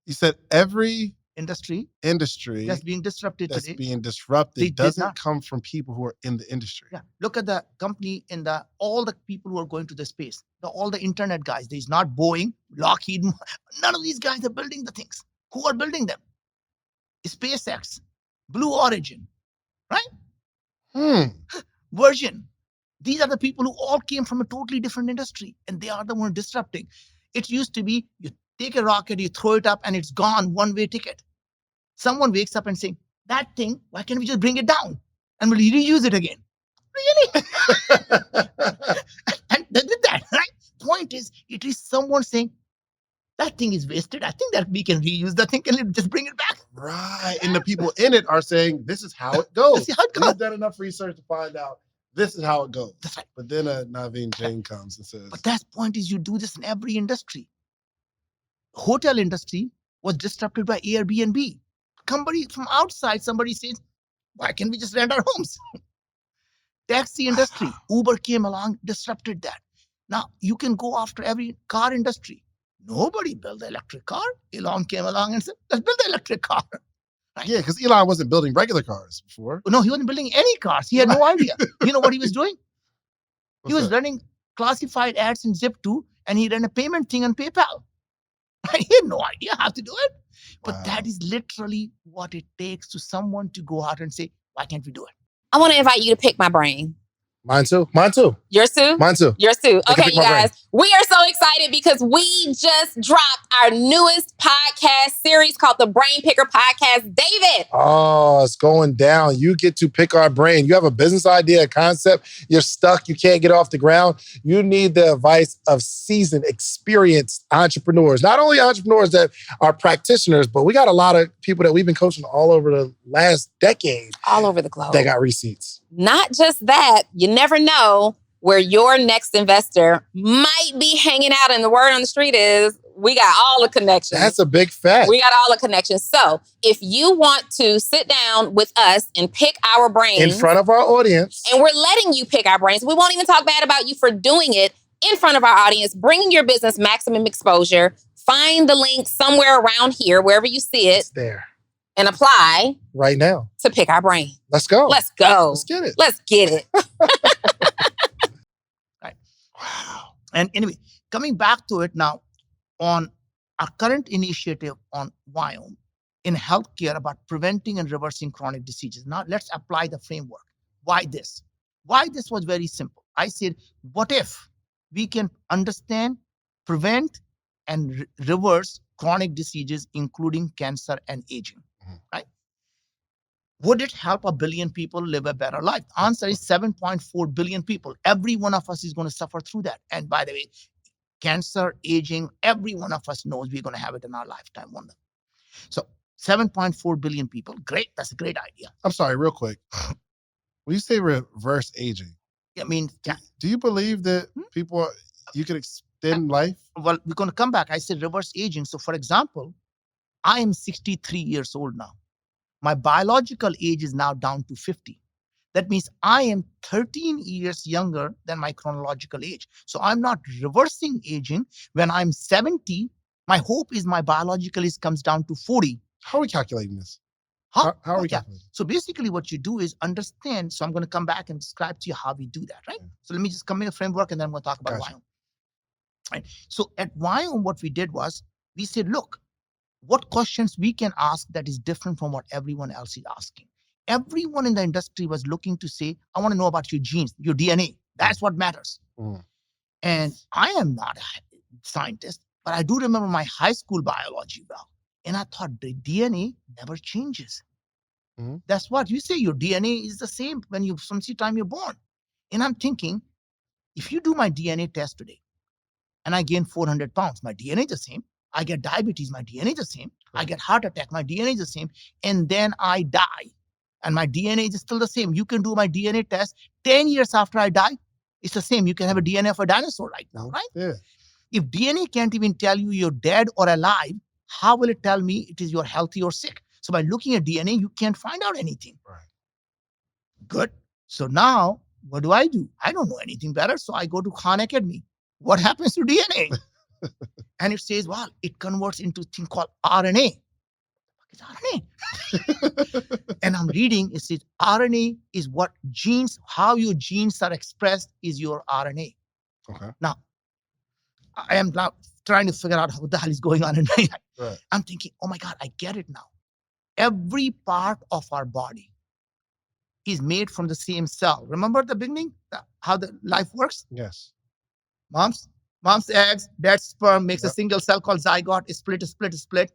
You said every industry that's being disrupted today doesn't come from people who are in the industry. Yeah, look at the company in all the people who are going to the space, all the internet guys. There's not Boeing, Lockheed, none of these guys are building the things. Who are building them? SpaceX, Blue Origin, right? Virgin. These are the people who all came from a totally different industry, and they are the one disrupting. It used to be you take a rocket, you throw it up, and it's gone, one-way ticket. Someone wakes up and saying, that thing, why can't we just bring it down and we'll reuse it again? Really? And they did that, right? Point is, it is someone saying, that thing is wasted. I think that we can reuse the thing and just bring it back. Right. And the people in it are saying, this is how it goes. We've done enough research to find out this is how it goes. That's right. But then Naveen Jain comes and says, but that point is you do this in every industry. Hotel industry was disrupted by Airbnb. Somebody from outside, somebody says, why can't we just rent our homes? Taxi industry, Uber came along, disrupted that. Now you can go after every car industry. Nobody built the electric car. Elon came along and said, let's build the electric car. Right? Yeah, because Elon wasn't building regular cars before. No, he wasn't building any cars. He had no idea. You know what he was doing? He was running classified ads in Zip2, and he ran a payment thing on PayPal. He had no idea how to do it. But that is literally what it takes to someone to go out and say, why can't we do it? I want to invite you to pick my brain. Mine too. Mine too. Yours too? Mine too. Yours too. Okay, you guys, we are so excited because we just dropped our newest podcast series called the Brain Picker Podcast. David. Oh, it's going down. You get to pick our brain. You have a business idea, a concept. You're stuck. You can't get off the ground. You need the advice of seasoned, experienced entrepreneurs. Not only entrepreneurs that are practitioners, but we got a lot of people that we've been coaching all over the last decade. All over the globe. They got receipts. Not just that, you never know where your next investor might be hanging out. And the word on the street is we got all the connections. That's a big fact. We got all the connections. So if you want to sit down with us and pick our brains in front of our audience, and we're letting you pick our brains, we won't even talk bad about you for doing it in front of our audience, bringing your business maximum exposure. Find the link somewhere around here, wherever you see it. It's there. And apply right now to pick our brain. Let's go. Let's go. Let's get it. Let's get it. Right. Wow. And anyway, coming back to it now, on our current initiative on Viome in healthcare about preventing and reversing chronic diseases. Now let's apply the framework. Why this? Why this was very simple. I said, what if we can understand, prevent, and reverse chronic diseases, including cancer and aging, right? Would it help 1 billion people live a better life? The answer is 7.4 billion people. Every one of us is going to suffer through that. And by the way, cancer, aging, every one of us knows we're going to have it in our lifetime one day. So 7.4 billion people. Great. That's a great idea. I'm sorry, real quick. When you say reverse aging, I mean, do you believe that people, you can extend life? well, we're going to come back. I said reverse aging. So, for example, I am 63 years old now. My biological age is now down to 50. That means I am 13 years younger than my chronological age. So I'm not reversing aging. When I'm 70, my hope is my biological age comes down to 40. How are we calculating this? Huh? How are we calculating? So basically, what you do is understand. So I'm going to come back and describe to you how we do that, right? Yeah. So let me just come in a framework and then I'm going to talk about Viome. Right. So at Viome, what we did was we said, look, what questions we can ask that is different from what everyone else is asking. Everyone in the industry was looking to say, I want to know about your genes, your DNA. That's what matters. And I am not a scientist, but I do remember my high school biology well. And I thought the DNA never changes. That's what you say. Your DNA is the same when you from the time you're born. And I'm thinking, if you do my DNA test today and I gain 400 pounds, my DNA is the same. I get diabetes, my DNA is the same. I get heart attack, my DNA is the same. And then I die and my DNA is still the same. You can do my DNA test 10 years after I die. It's the same. You can have a DNA of a dinosaur right now, right? Yeah. If DNA can't even tell you you're dead or alive, how will it tell me it is you're healthy or sick? So by looking at DNA, you can't find out anything. Right. Good. So now what do? I don't know anything better. So I go to Khan Academy. What happens to DNA? And it says, well, it converts into a thing called RNA. It's RNA. And I'm reading, it says RNA is what genes, how your genes are expressed is your RNA. Okay. Now, I am now trying to figure out what the hell is going on in my head. Right. I'm thinking, oh my God, I get it now. Every part of our body is made from the same cell. Remember at the beginning, how the life works? Yes. Mom's eggs, dad's sperm makes a single cell called zygote, split.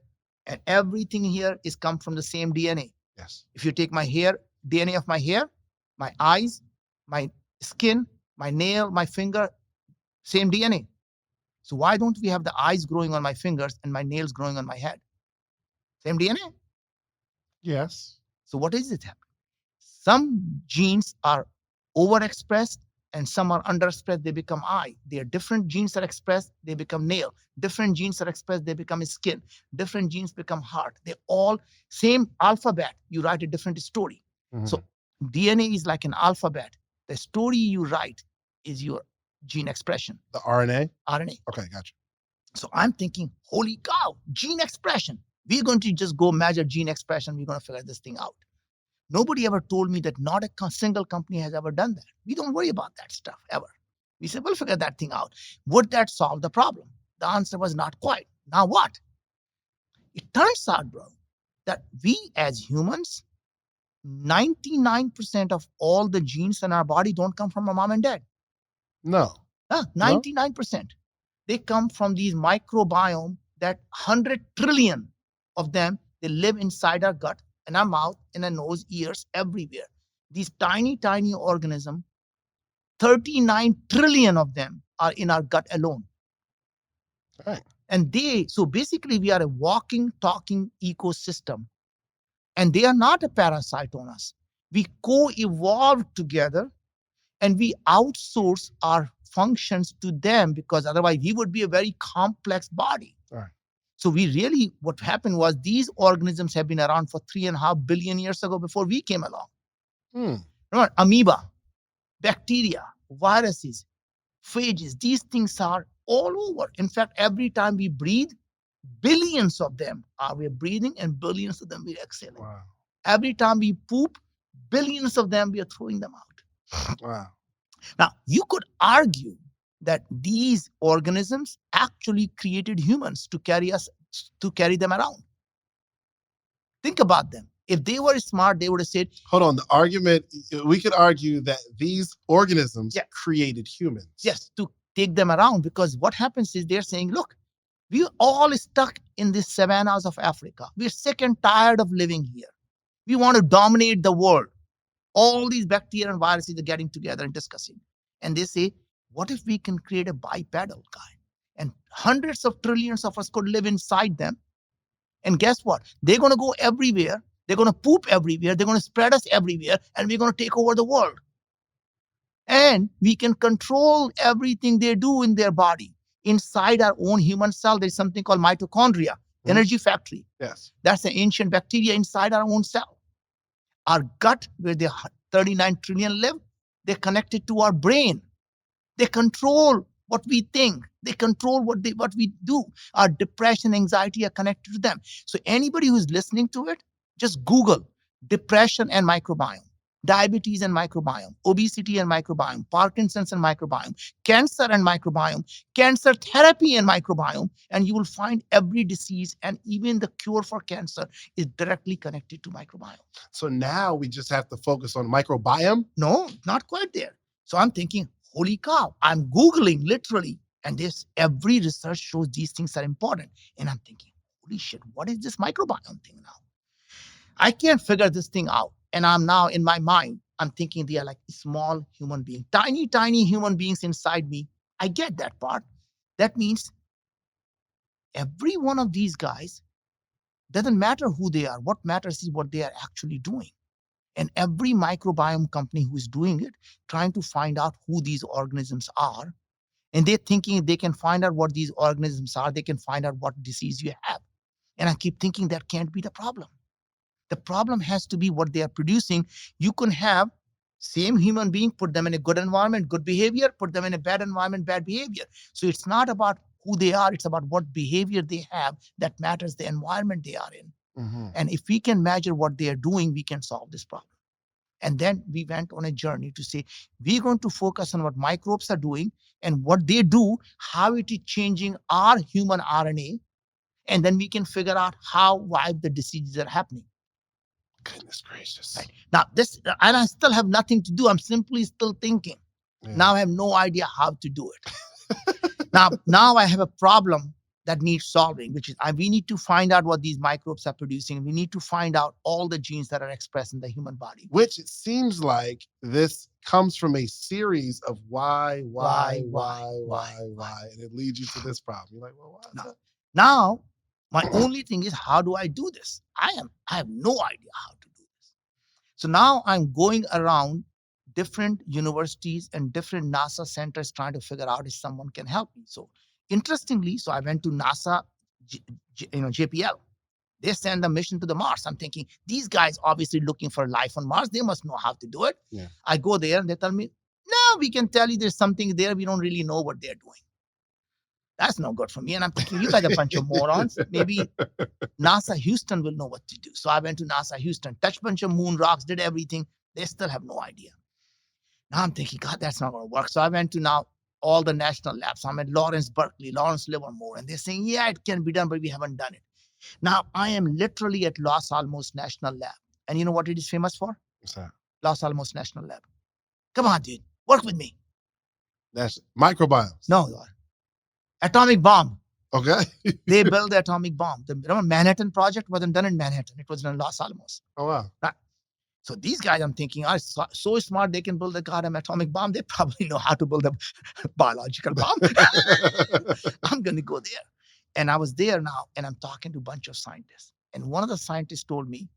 And everything here is come from the same DNA. Yes. If you take my hair, DNA of my hair, my eyes, my skin, my nail, my finger, same DNA. So why don't we have the eyes growing on my fingers and my nails growing on my head? Same DNA? Yes. So what is it happening? Some genes are overexpressed and some are underexpressed, they become eye. There are different genes are expressed, they become nail. Different genes are expressed, they become skin. Different genes become heart. They all same alphabet. You write a different story. So DNA is like an alphabet. The story you write is your gene expression. The RNA? RNA. Okay, gotcha. So I'm thinking, holy cow, gene expression. We're going to just go measure gene expression. We're going to figure this thing out. Nobody ever told me that not a single company has ever done that. We don't worry about that stuff ever. We said, we'll figure that thing out. Would that solve the problem? The answer was not quite. Now what? It turns out, bro, that we as humans, 99% of all the genes in our body don't come from our mom and dad. No. 99%. They come from these microbiome that 100 trillion of them, they live inside our gut, in our mouth, in our nose, ears, everywhere. These tiny, tiny organisms, 39 trillion of them are in our gut alone. Right. And so basically we are a walking, talking ecosystem. And they are not a parasite on us. We co-evolve together and we outsource our functions to them because otherwise we would be a very complex body. Right. So what happened was these organisms have been around for 3.5 billion years ago before we came along. Remember, amoeba, bacteria, viruses, phages, these things are all over. In fact, every time we breathe, billions of them we're breathing and billions of them we're exhaling. Wow. Every time we poop, billions of them we are throwing them out. Wow. Now, you could argue that these organisms actually created humans to carry them around. Think about them. If they were smart, they would have said, hold on, the argument, we could argue that these organisms created humans. Yes, to take them around, because what happens is they're saying, look, we're all stuck in the savannas of Africa. We're sick and tired of living here. We want to dominate the world. All these bacteria and viruses are getting together and discussing. And they say, what if we can create a bipedal guy? And hundreds of trillions of us could live inside them. And guess what? They're going to go everywhere. They're going to poop everywhere. They're going to spread us everywhere, and we're going to take over the world. And we can control everything they do in their body. Inside our own human cell, there's something called mitochondria, energy factory. Yes. That's the ancient bacteria inside our own cell. Our gut, where the 39 trillion live, they're connected to our brain. They control what we think. They control what we do. Our depression, anxiety are connected to them. So anybody who's listening to it, just Google depression and microbiome, diabetes and microbiome, obesity and microbiome, Parkinson's and microbiome, cancer and microbiome, cancer therapy and microbiome, and you will find every disease and even the cure for cancer is directly connected to microbiome. So now we just have to focus on microbiome? No, not quite there. So I'm thinking, holy cow, I'm Googling literally, and every research shows these things are important. And I'm thinking, holy shit, what is this microbiome thing now? I can't figure this thing out. And I'm now in my mind, I'm thinking they are like small human beings, tiny, tiny human beings inside me. I get that part. That means every one of these guys, doesn't matter who they are. What matters is what they are actually doing. And every microbiome company who is doing it, trying to find out who these organisms are, and they're thinking they can find out what these organisms are, they can find out what disease you have. And I keep thinking that can't be the problem. The problem has to be what they are producing. You can have same human being, put them in a good environment, good behavior, put them in a bad environment, bad behavior. So it's not about who they are, it's about what behavior they have that matters, the environment they are in. And if we can measure what they are doing, we can solve this problem. And then we went on a journey to say, we're going to focus on what microbes are doing and what they do, how it is changing our human RNA. And then we can figure out why the diseases are happening. Goodness gracious. Right. Now, and I still have nothing to do. I'm simply still thinking. Yeah. Now I have no idea how to do it. now I have a problem that needs solving, which is we need to find out what these microbes are producing. We need to find out all the genes that are expressed in the human body. Which it seems like this comes from a series of why, and it leads you to this problem. You're like, well, why? Now, my only thing is, how do I do this? I have no idea how to do this. So now I'm going around different universities and different NASA centers trying to figure out if someone can help me. So interestingly, I went to NASA, JPL. They send a mission to the Mars. I'm thinking, these guys obviously looking for life on Mars. They must know how to do it. Yeah. I go there and they tell me, no, we can tell you there's something there. We don't really know what they're doing. That's no good for me. And I'm thinking, you guys are a bunch of morons. Maybe NASA Houston will know what to do. So I went to NASA Houston, touched a bunch of moon rocks, did everything. They still have no idea. Now I'm thinking, God, that's not going to work. So I went to now all the national labs. I'm at Lawrence Berkeley, Lawrence Livermore. And they're saying, yeah, it can be done, but we haven't done it. Now I am literally at Los Alamos National Lab. And you know what it is famous for? What's that? Los Alamos National Lab. Come on, dude. Work with me. That's microbiomes. No, atomic bomb. Okay. They built the atomic bomb. The Manhattan Project wasn't done in Manhattan. It was done in Los Alamos. Oh, wow. Right. So these guys, I'm thinking, are so smart they can build a goddamn atomic bomb. They probably know how to build a biological bomb. I'm going to go there. And I was there now, and I'm talking to a bunch of scientists. And one of the scientists told me,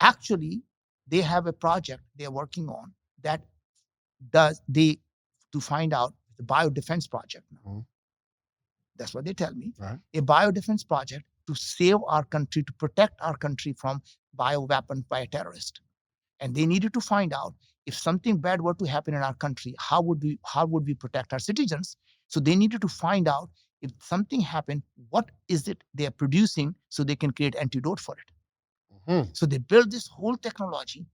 actually, they have a project they're working on that to find out the biodefense project now. Mm-hmm. That's what they tell me. Right. A biodefense project to save our country, to protect our country from bioweapons by a terrorist. And they needed to find out if something bad were to happen in our country, how would we protect our citizens? So they needed to find out if something happened, what is it they are producing so they can create antidote for it. Mm-hmm. So they built this whole technology.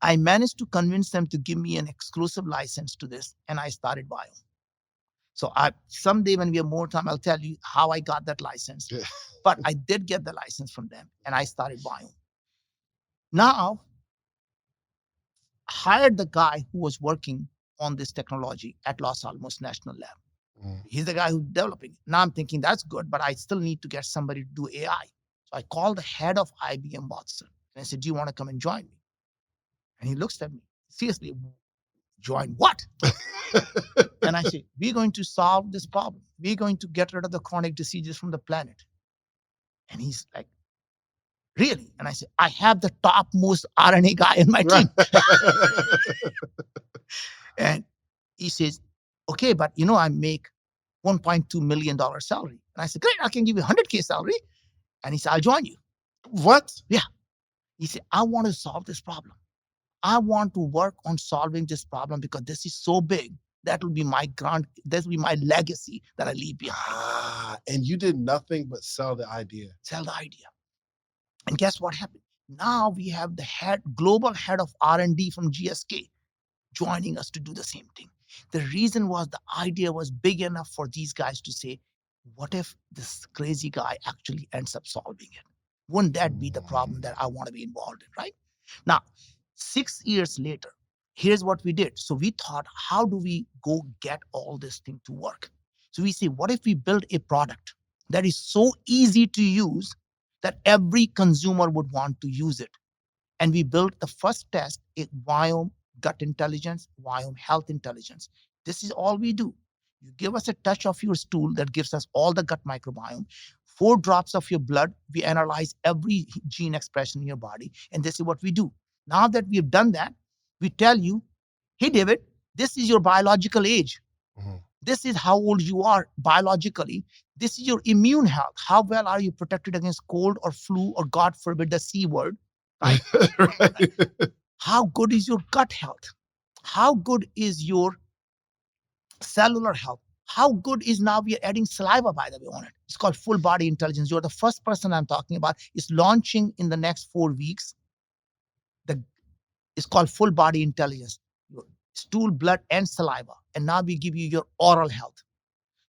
I managed to convince them to give me an exclusive license to this, and I started Viome. So someday when we have more time, I'll tell you how I got that license. Yeah. But I did get the license from them, and I started Viome. Now, hired the guy who was working on this technology at Los Alamos National Lab. Mm. He's the guy who's developing it. Now I'm thinking that's good, but I still need to get somebody to do AI. So I called the head of IBM Watson, and I said, do you want to come and join me? And he looks at me, seriously, join what? And I say, we're going to solve this problem. We're going to get rid of the chronic diseases from the planet. And he's like, Really? And I said, I have the topmost RNA guy in my Right. team. And he says, okay, but I make $1.2 million salary. And I said, great, I can give you 100K salary. And he said, I'll join you. What? Yeah. He said, I want to solve this problem. I want to work on solving this problem because this is so big. That will be my legacy that I leave behind. And you did nothing but sell the idea. Sell the idea. And guess what happened? Now we have the global head of R&D from GSK joining us to do the same thing. The reason was the idea was big enough for these guys to say, what if this crazy guy actually ends up solving it? Wouldn't that be the problem that I want to be involved in, right? Now, 6 years later, here's what we did. So we thought, how do we go get all this thing to work? So we say, what if we build a product that is so easy to use that every consumer would want to use it? And we built the first test, a Viome gut intelligence, Viome health intelligence. This is all we do. You give us a touch of your stool that gives us all the gut microbiome. 4 drops of your blood, we analyze every gene expression in your body. And this is what we do. Now that we've done that, we tell you, hey, David, this is your biological age. Mm-hmm. This is how old you are biologically. This is your immune health. How well are you protected against cold or flu or, God forbid, the C word? Right? Right. How good is your gut health? How good is your cellular health? How good is now we are adding saliva, by the way, on it. It's called full body intelligence. You're the first person I'm talking about. It's launching in the next 4 weeks. It's called full body intelligence. Your stool, blood, and saliva. And now we give you your oral health,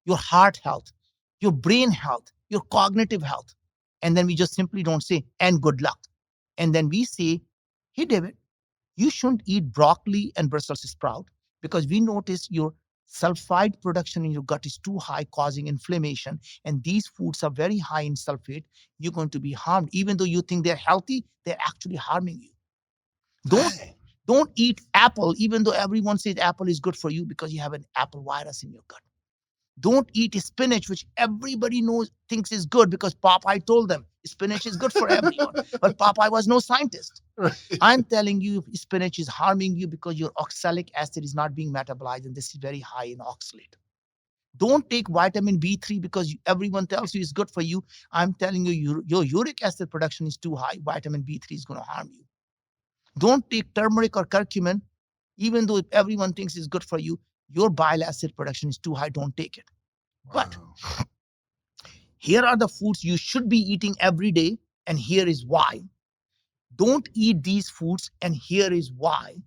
your heart health, your brain health, your cognitive health. And then we just simply don't say, and good luck. And then we say, hey, David, you shouldn't eat broccoli and Brussels sprout because we notice your sulfide production in your gut is too high, causing inflammation. And these foods are very high in sulfate. You're going to be harmed. Even though you think they're healthy, they're actually harming you. Don't eat apple, even though everyone says apple is good for you because you have an apple virus in your gut. Don't eat spinach, which everybody thinks is good because Popeye told them spinach is good for everyone. But Popeye was no scientist. Right. I'm telling you, spinach is harming you because your oxalic acid is not being metabolized, and this is very high in oxalate. Don't take vitamin B3 because everyone tells you it's good for you. I'm telling you, your uric acid production is too high. Vitamin B3 is going to harm you. Don't take turmeric or curcumin, even though everyone thinks it's good for you. Your bile acid production is too high. Don't take it. Wow. But here are the foods you should be eating every day, and here is why. Don't eat these foods, and here is why.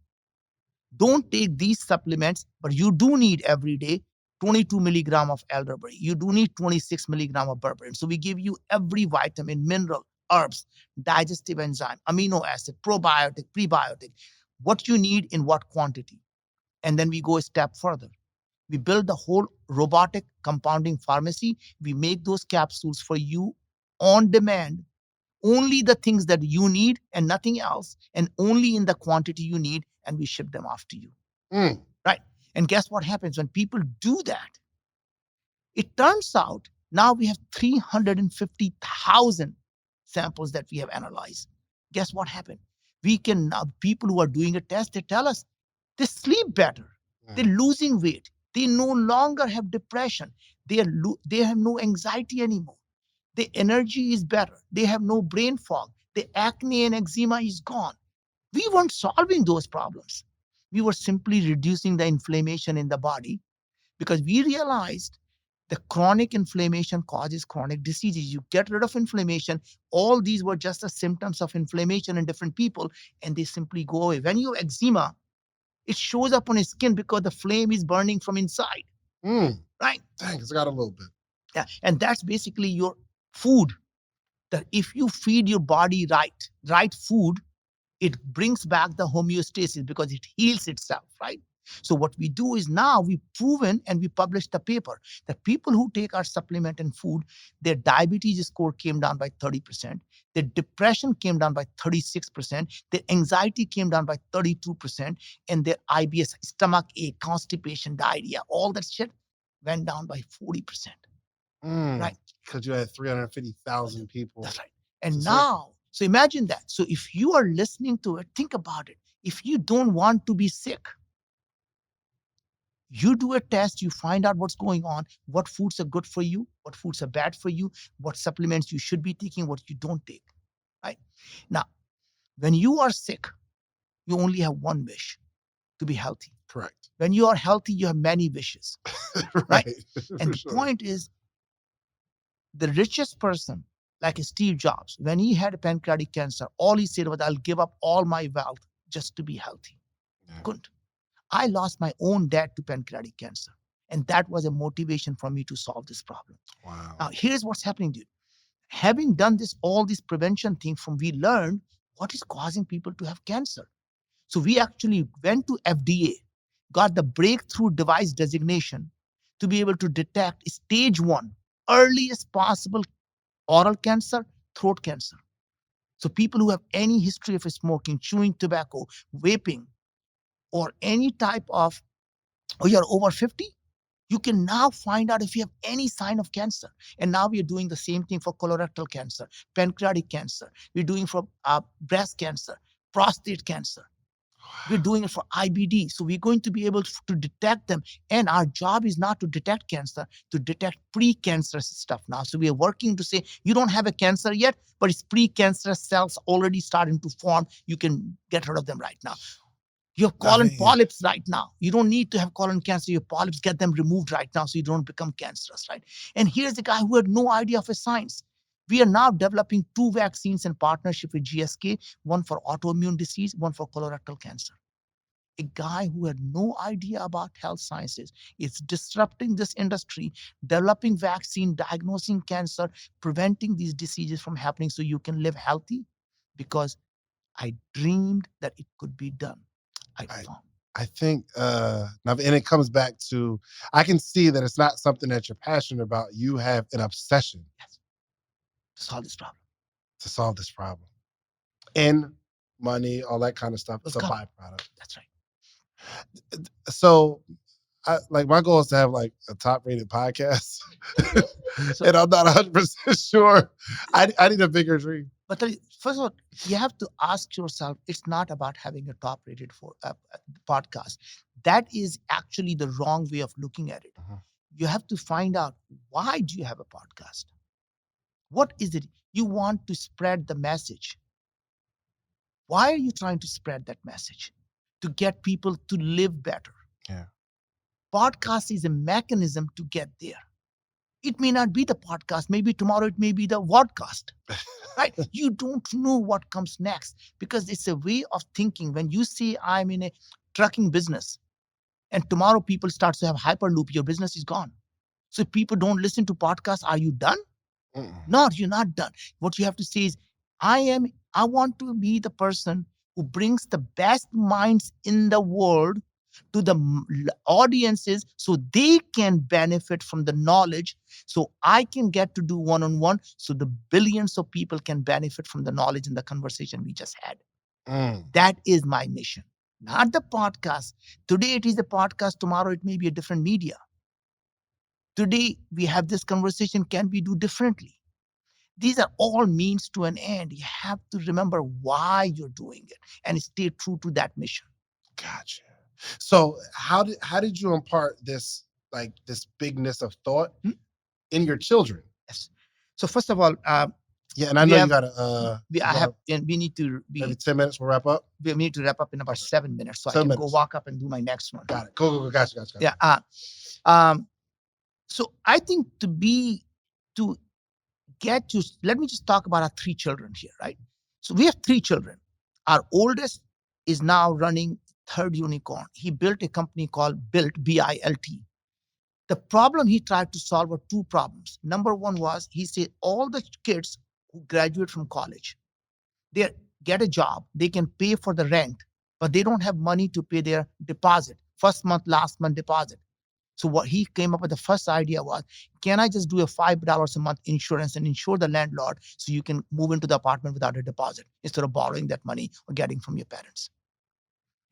Don't take these supplements, but you do need every day 22 milligram of elderberry. You do need 26 milligram of berberine. So we give you every vitamin, mineral, herbs, digestive enzyme, amino acid, probiotic, prebiotic, what you need in what quantity. And then we go a step further. We build the whole robotic compounding pharmacy. We make those capsules for you on demand, only the things that you need and nothing else, and only in the quantity you need, and we ship them off to you. Right? And guess what happens when people do that? It turns out now we have 350,000 samples that we have analyzed. Guess what happened? We can now, people who are doing a test, they tell us they sleep better. They're losing weight. They no longer have depression. They have no anxiety anymore. The energy is better. They have no brain fog. The acne and eczema is gone. We weren't solving those problems. We were simply reducing the inflammation in the body because we realized the chronic inflammation causes chronic diseases. You get rid of inflammation. All these were just the symptoms of inflammation in different people, and they simply go away. When you have eczema, it shows up on your skin because the flame is burning from inside. Right? Dang, it's got a little bit. Yeah. And that's basically your food. That if you feed your body right food, it brings back the homeostasis because it heals itself, right? So what we do is now we've proven and we published the paper that people who take our supplement and food, their diabetes score came down by 30%, their depression came down by 36%, their anxiety came down by 32%, and their IBS, stomach ache, constipation, diarrhea, all that shit went down by 40%. Right? Because you had 350,000 people. That's right. And now So imagine that. So if you are listening to it, think about it. If you don't want to be sick, you do a test, you find out what's going on, what foods are good for you, what foods are bad for you, what supplements you should be taking, what you don't take. Right? Now, when you are sick, you only have one wish, to be healthy. Correct. When you are healthy, you have many wishes. Right. Right? And For the sure. point is, the richest person, like Steve Jobs, when he had pancreatic cancer, all he said was, I'll give up all my wealth just to be healthy. Yeah. Couldn't. I lost my own dad to pancreatic cancer. And that was a motivation for me to solve this problem. Wow. Now, here's what's happening, dude. Having done this, all these prevention things, from we learned what is causing people to have cancer. So we actually went to FDA, got the breakthrough device designation to be able to detect stage 1, earliest possible oral cancer, throat cancer. So people who have any history of smoking, chewing tobacco, vaping, or any type of, or you're over 50, you can now find out if you have any sign of cancer. And now we are doing the same thing for colorectal cancer, pancreatic cancer. We're doing for breast cancer, prostate cancer. We're doing it for IBD. So we're going to be able to detect them. And our job is not to detect cancer, to detect precancerous stuff now. So we are working to say, you don't have a cancer yet, but it's precancerous cells already starting to form. You can get rid of them right now. You have colon polyps right now. You don't need to have colon cancer. Your polyps, get them removed right now so you don't become cancerous, right? And here's a guy who had no idea of his science. We are now developing 2 vaccines in partnership with GSK, one for autoimmune disease, one for colorectal cancer. A guy who had no idea about health sciences is disrupting this industry, developing vaccine, diagnosing cancer, preventing these diseases from happening so you can live healthy, because I dreamed that it could be done. I think now, and it comes back to, I can see that it's not something that you're passionate about. You have an obsession. Yes. To solve this problem. To solve this problem. And money, all that kind of stuff. It's a byproduct. That's right. So like my goal is to have like a top rated podcast. And I'm not 100% sure. I need a bigger dream. But first of all, you have to ask yourself, it's not about having a top rated podcast. That is actually the wrong way of looking at it. You have to find out, why do you have a podcast? What is it? You want to spread the message. Why are you trying to spread that message? To get people to live better. Yeah. Podcast is a mechanism to get there. It may not be the podcast. Maybe tomorrow it may be the vodcast, right? You don't know what comes next, because it's a way of thinking. When you say, I'm in a trucking business, and tomorrow people start to have Hyperloop, your business is gone. So if people don't listen to podcasts, are you done? No, you're not done. What you have to say is, I want to be the person who brings the best minds in the world to the audiences so they can benefit from the knowledge, so I can get to do one-on-one, so the billions of people can benefit from the knowledge and the conversation we just had. That is my mission, not the podcast. Today it is a podcast, tomorrow it may be a different media. Today we have this conversation, can we do differently? These are all means to an end. You have to remember why you're doing it and stay true to that mission. Gotcha. So how did you impart this, like this bigness of thought in your children? Yes. So first of all, yeah, and I know you gotta we need to be maybe 10 minutes, we'll wrap up. We need to wrap up in about 7 minutes, so I can go walk up and do my next one. Got it. Go. Gotcha. Yeah. So I think let me just talk about our 3 children here, right? So we have 3 children. Our oldest is now running 3rd unicorn. He built a company called Built, B-I-L-T. The problem he tried to solve were 2 problems. Number 1 was, he said all the kids who graduate from college, they get a job, they can pay for the rent, but they don't have money to pay their deposit, first month, last month deposit. So what he came up with, the first idea was, can I just do a $5 a month insurance and insure the landlord so you can move into the apartment without a deposit instead of borrowing that money or getting from your parents?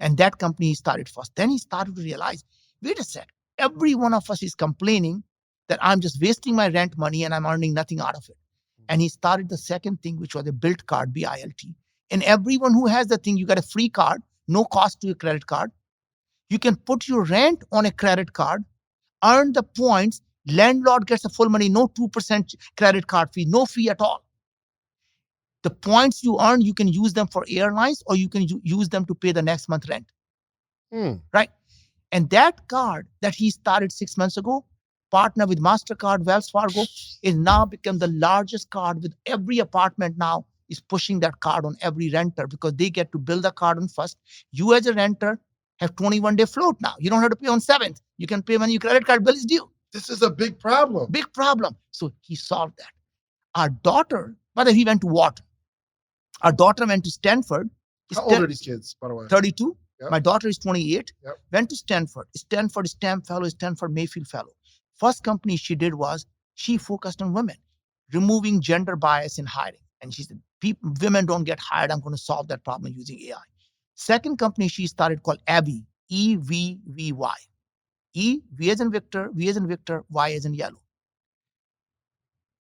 And that company he started first. Then he started to realize, wait a sec, every one of us is complaining that I'm just wasting my rent money and I'm earning nothing out of it. And he started the second thing, which was a built card, BILT. And everyone who has the thing, you get a free card, no cost to your credit card. You can put your rent on a credit card, earn the points. Landlord gets the full money, no 2% credit card fee, no fee at all. The points you earn, you can use them for airlines or you can use them to pay the next month rent. Right? And that card that he started 6 months ago, partner with MasterCard, Wells Fargo, is now become the largest card with every apartment now is pushing that card on every renter because they get to build the card on first. You as a renter have 21-day float now. You don't have to pay on 7th. You can pay when your credit card bill is due. This is a big problem. Big problem. So he solved that. Our daughter, by the way, he went to Wharton. Our daughter went to Stanford. How old are these kids, by the way? 32. Yep. My daughter is 28. Yep. Went to Stanford. Stanford STEM fellow, Stanford Mayfield fellow. First company she did was she focused on women, removing gender bias in hiring. And she said, women don't get hired. I'm going to solve that problem using AI. Second company she started called Abby, EVVY. E, V as in Victor, V as in Victor, Y as in yellow.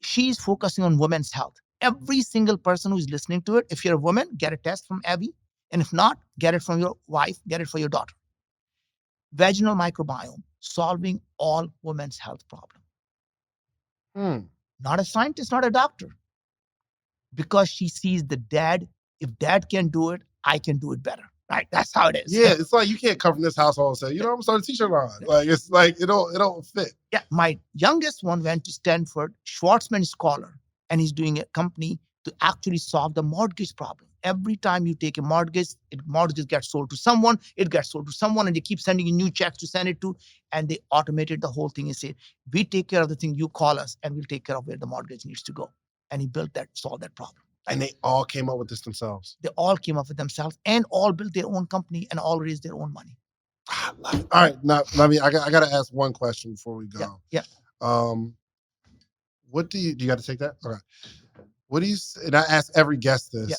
She's focusing on women's health. Every single person who's listening to it, if you're a woman, get a test from Abby. And if not, get it from your wife, get it for your daughter. Vaginal microbiome, solving all women's health problems. Not a scientist, not a doctor. Because she sees the dad, if dad can do it, I can do it better. Right? That's how it is. Yeah, it's like you can't come from this household and say, you know, I'm starting a t-shirt line. Like it's like it don't fit. Yeah, my youngest one went to Stanford, Schwarzman scholar, and he's doing a company to actually solve the mortgage problem. Every time you take a mortgage, mortgage gets sold to someone, it gets sold to someone, and they keep sending you new checks to send it to, and they automated the whole thing and said, we take care of the thing, you call us, and we'll take care of where the mortgage needs to go. And he built that, solved that problem. And they all came up with this themselves. They all came up with themselves and all built their own company and all raised their own money. I love it. All right, now I mean, I got to ask one question before we go. Yeah. What do you got to take that? Okay. What do you? And I ask every guest this. Yeah.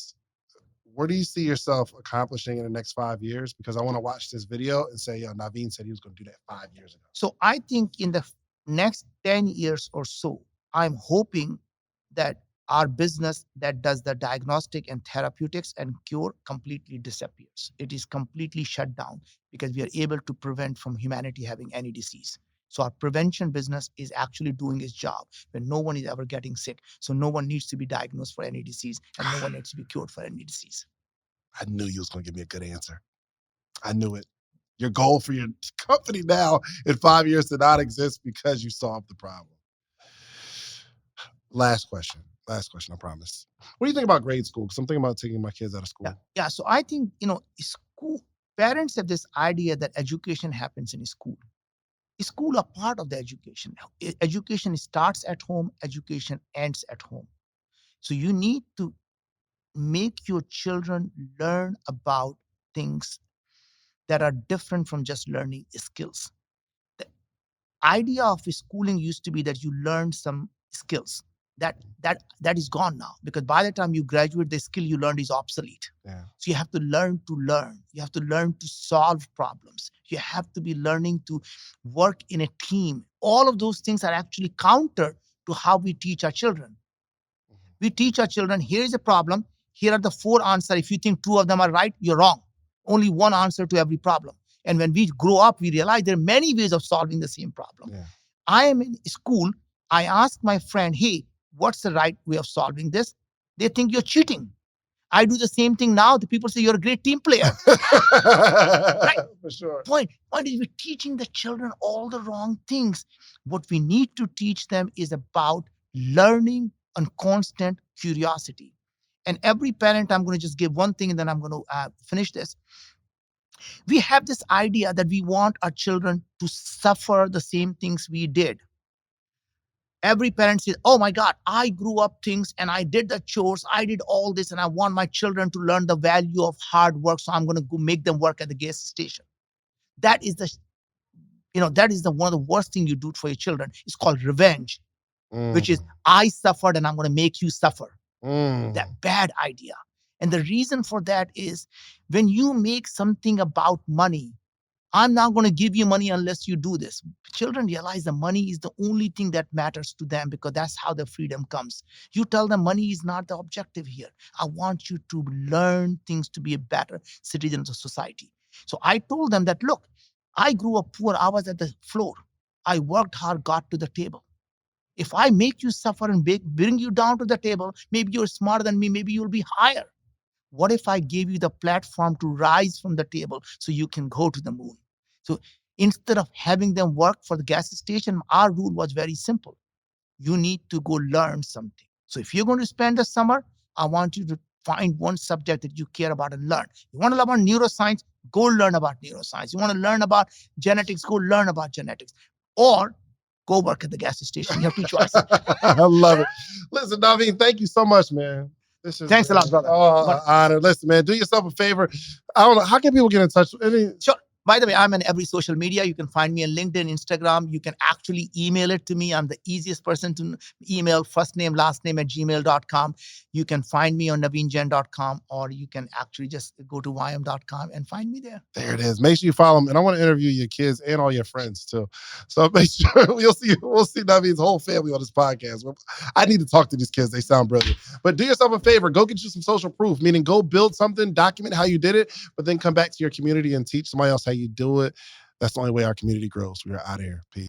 Where do you see yourself accomplishing in the next 5 years? Because I want to watch this video and say, yo, Naveen said he was going to do that 5 years ago. So I think in the next 10 years or so, I'm hoping that our business that does the diagnostic and therapeutics and cure completely disappears. It is completely shut down because we are able to prevent from humanity having any disease. So our prevention business is actually doing its job when no one is ever getting sick. So no one needs to be diagnosed for any disease and no one needs to be cured for any disease. I knew you was going to give me a good answer. I knew it. Your goal for your company now in 5 years to not exist because you solved the problem. Last question, I promise. What do you think about grade school? Because I'm thinking about taking my kids out of school. Yeah. So I think, school parents have this idea that education happens in school. School are part of the education. Education starts at home, education ends at home. So you need to make your children learn about things that are different from just learning skills. The idea of schooling used to be that you learn some skills. That is gone now because by the time you graduate, the skill you learned is obsolete. Yeah. So you have to learn to learn. You have to learn to solve problems. You have to be learning to work in a team. All of those things are actually counter to how we teach our children. We teach our children, here is a problem. Here are the 4 answers. If you think 2 of them are right, you're wrong. Only one answer to every problem. And when we grow up, we realize there are many ways of solving the same problem. Yeah. I am in school. I ask my friend, hey, what's the right way of solving this? They think you're cheating. I do the same thing now. The people say you're a great team player. Right? For sure. Point is we're teaching the children all the wrong things. What we need to teach them is about learning and constant curiosity. And every parent, I'm going to just give one thing and then I'm going to finish this. We have this idea that we want our children to suffer the same things we did. Every parent says, oh my God, I grew up things and I did the chores. I did all this and I want my children to learn the value of hard work. So I'm going to go make them work at the gas station. That is one of the worst things you do for your children. It's called revenge, which is I suffered and I'm going to make you suffer. That bad idea. And the reason for that is when you make something about money, I'm not going to give you money unless you do this. Children realize the money is the only thing that matters to them because that's how the freedom comes. You tell them money is not the objective here. I want you to learn things to be a better citizen of society. So I told them that, look, I grew up poor. I was at the floor. I worked hard, got to the table. If I make you suffer and bring you down to the table, maybe you're smarter than me, maybe you'll be higher. What if I gave you the platform to rise from the table so you can go to the moon? So instead of having them work for the gas station, our rule was very simple. You need to go learn something. So if you're going to spend the summer, I want you to find one subject that you care about and learn. You want to learn about neuroscience, go learn about neuroscience. You want to learn about genetics, go learn about genetics. Or go work at the gas station. You have two choices. I love it. Listen, Naveen, thank you so much, man. This has Thanks a lot, been brother. an honor. Listen, man, do yourself a favor. I don't know. How can people get in touch? Sure. By the way, I'm on every social media. You can find me on LinkedIn, Instagram. You can actually email it to me. I'm the easiest person to email, first name, last name @gmail.com. You can find me on naveenjain.com, or you can actually just go to viome.com and find me there. There it is. Make sure you follow them. And I want to interview your kids and all your friends too. So make sure we'll see Naveen's whole family on this podcast. I need to talk to these kids. They sound brilliant. But do yourself a favor. Go get you some social proof, meaning go build something, document how you did it, but then come back to your community and teach somebody else how you do it. That's the only way our community grows. We are out of here. Peace.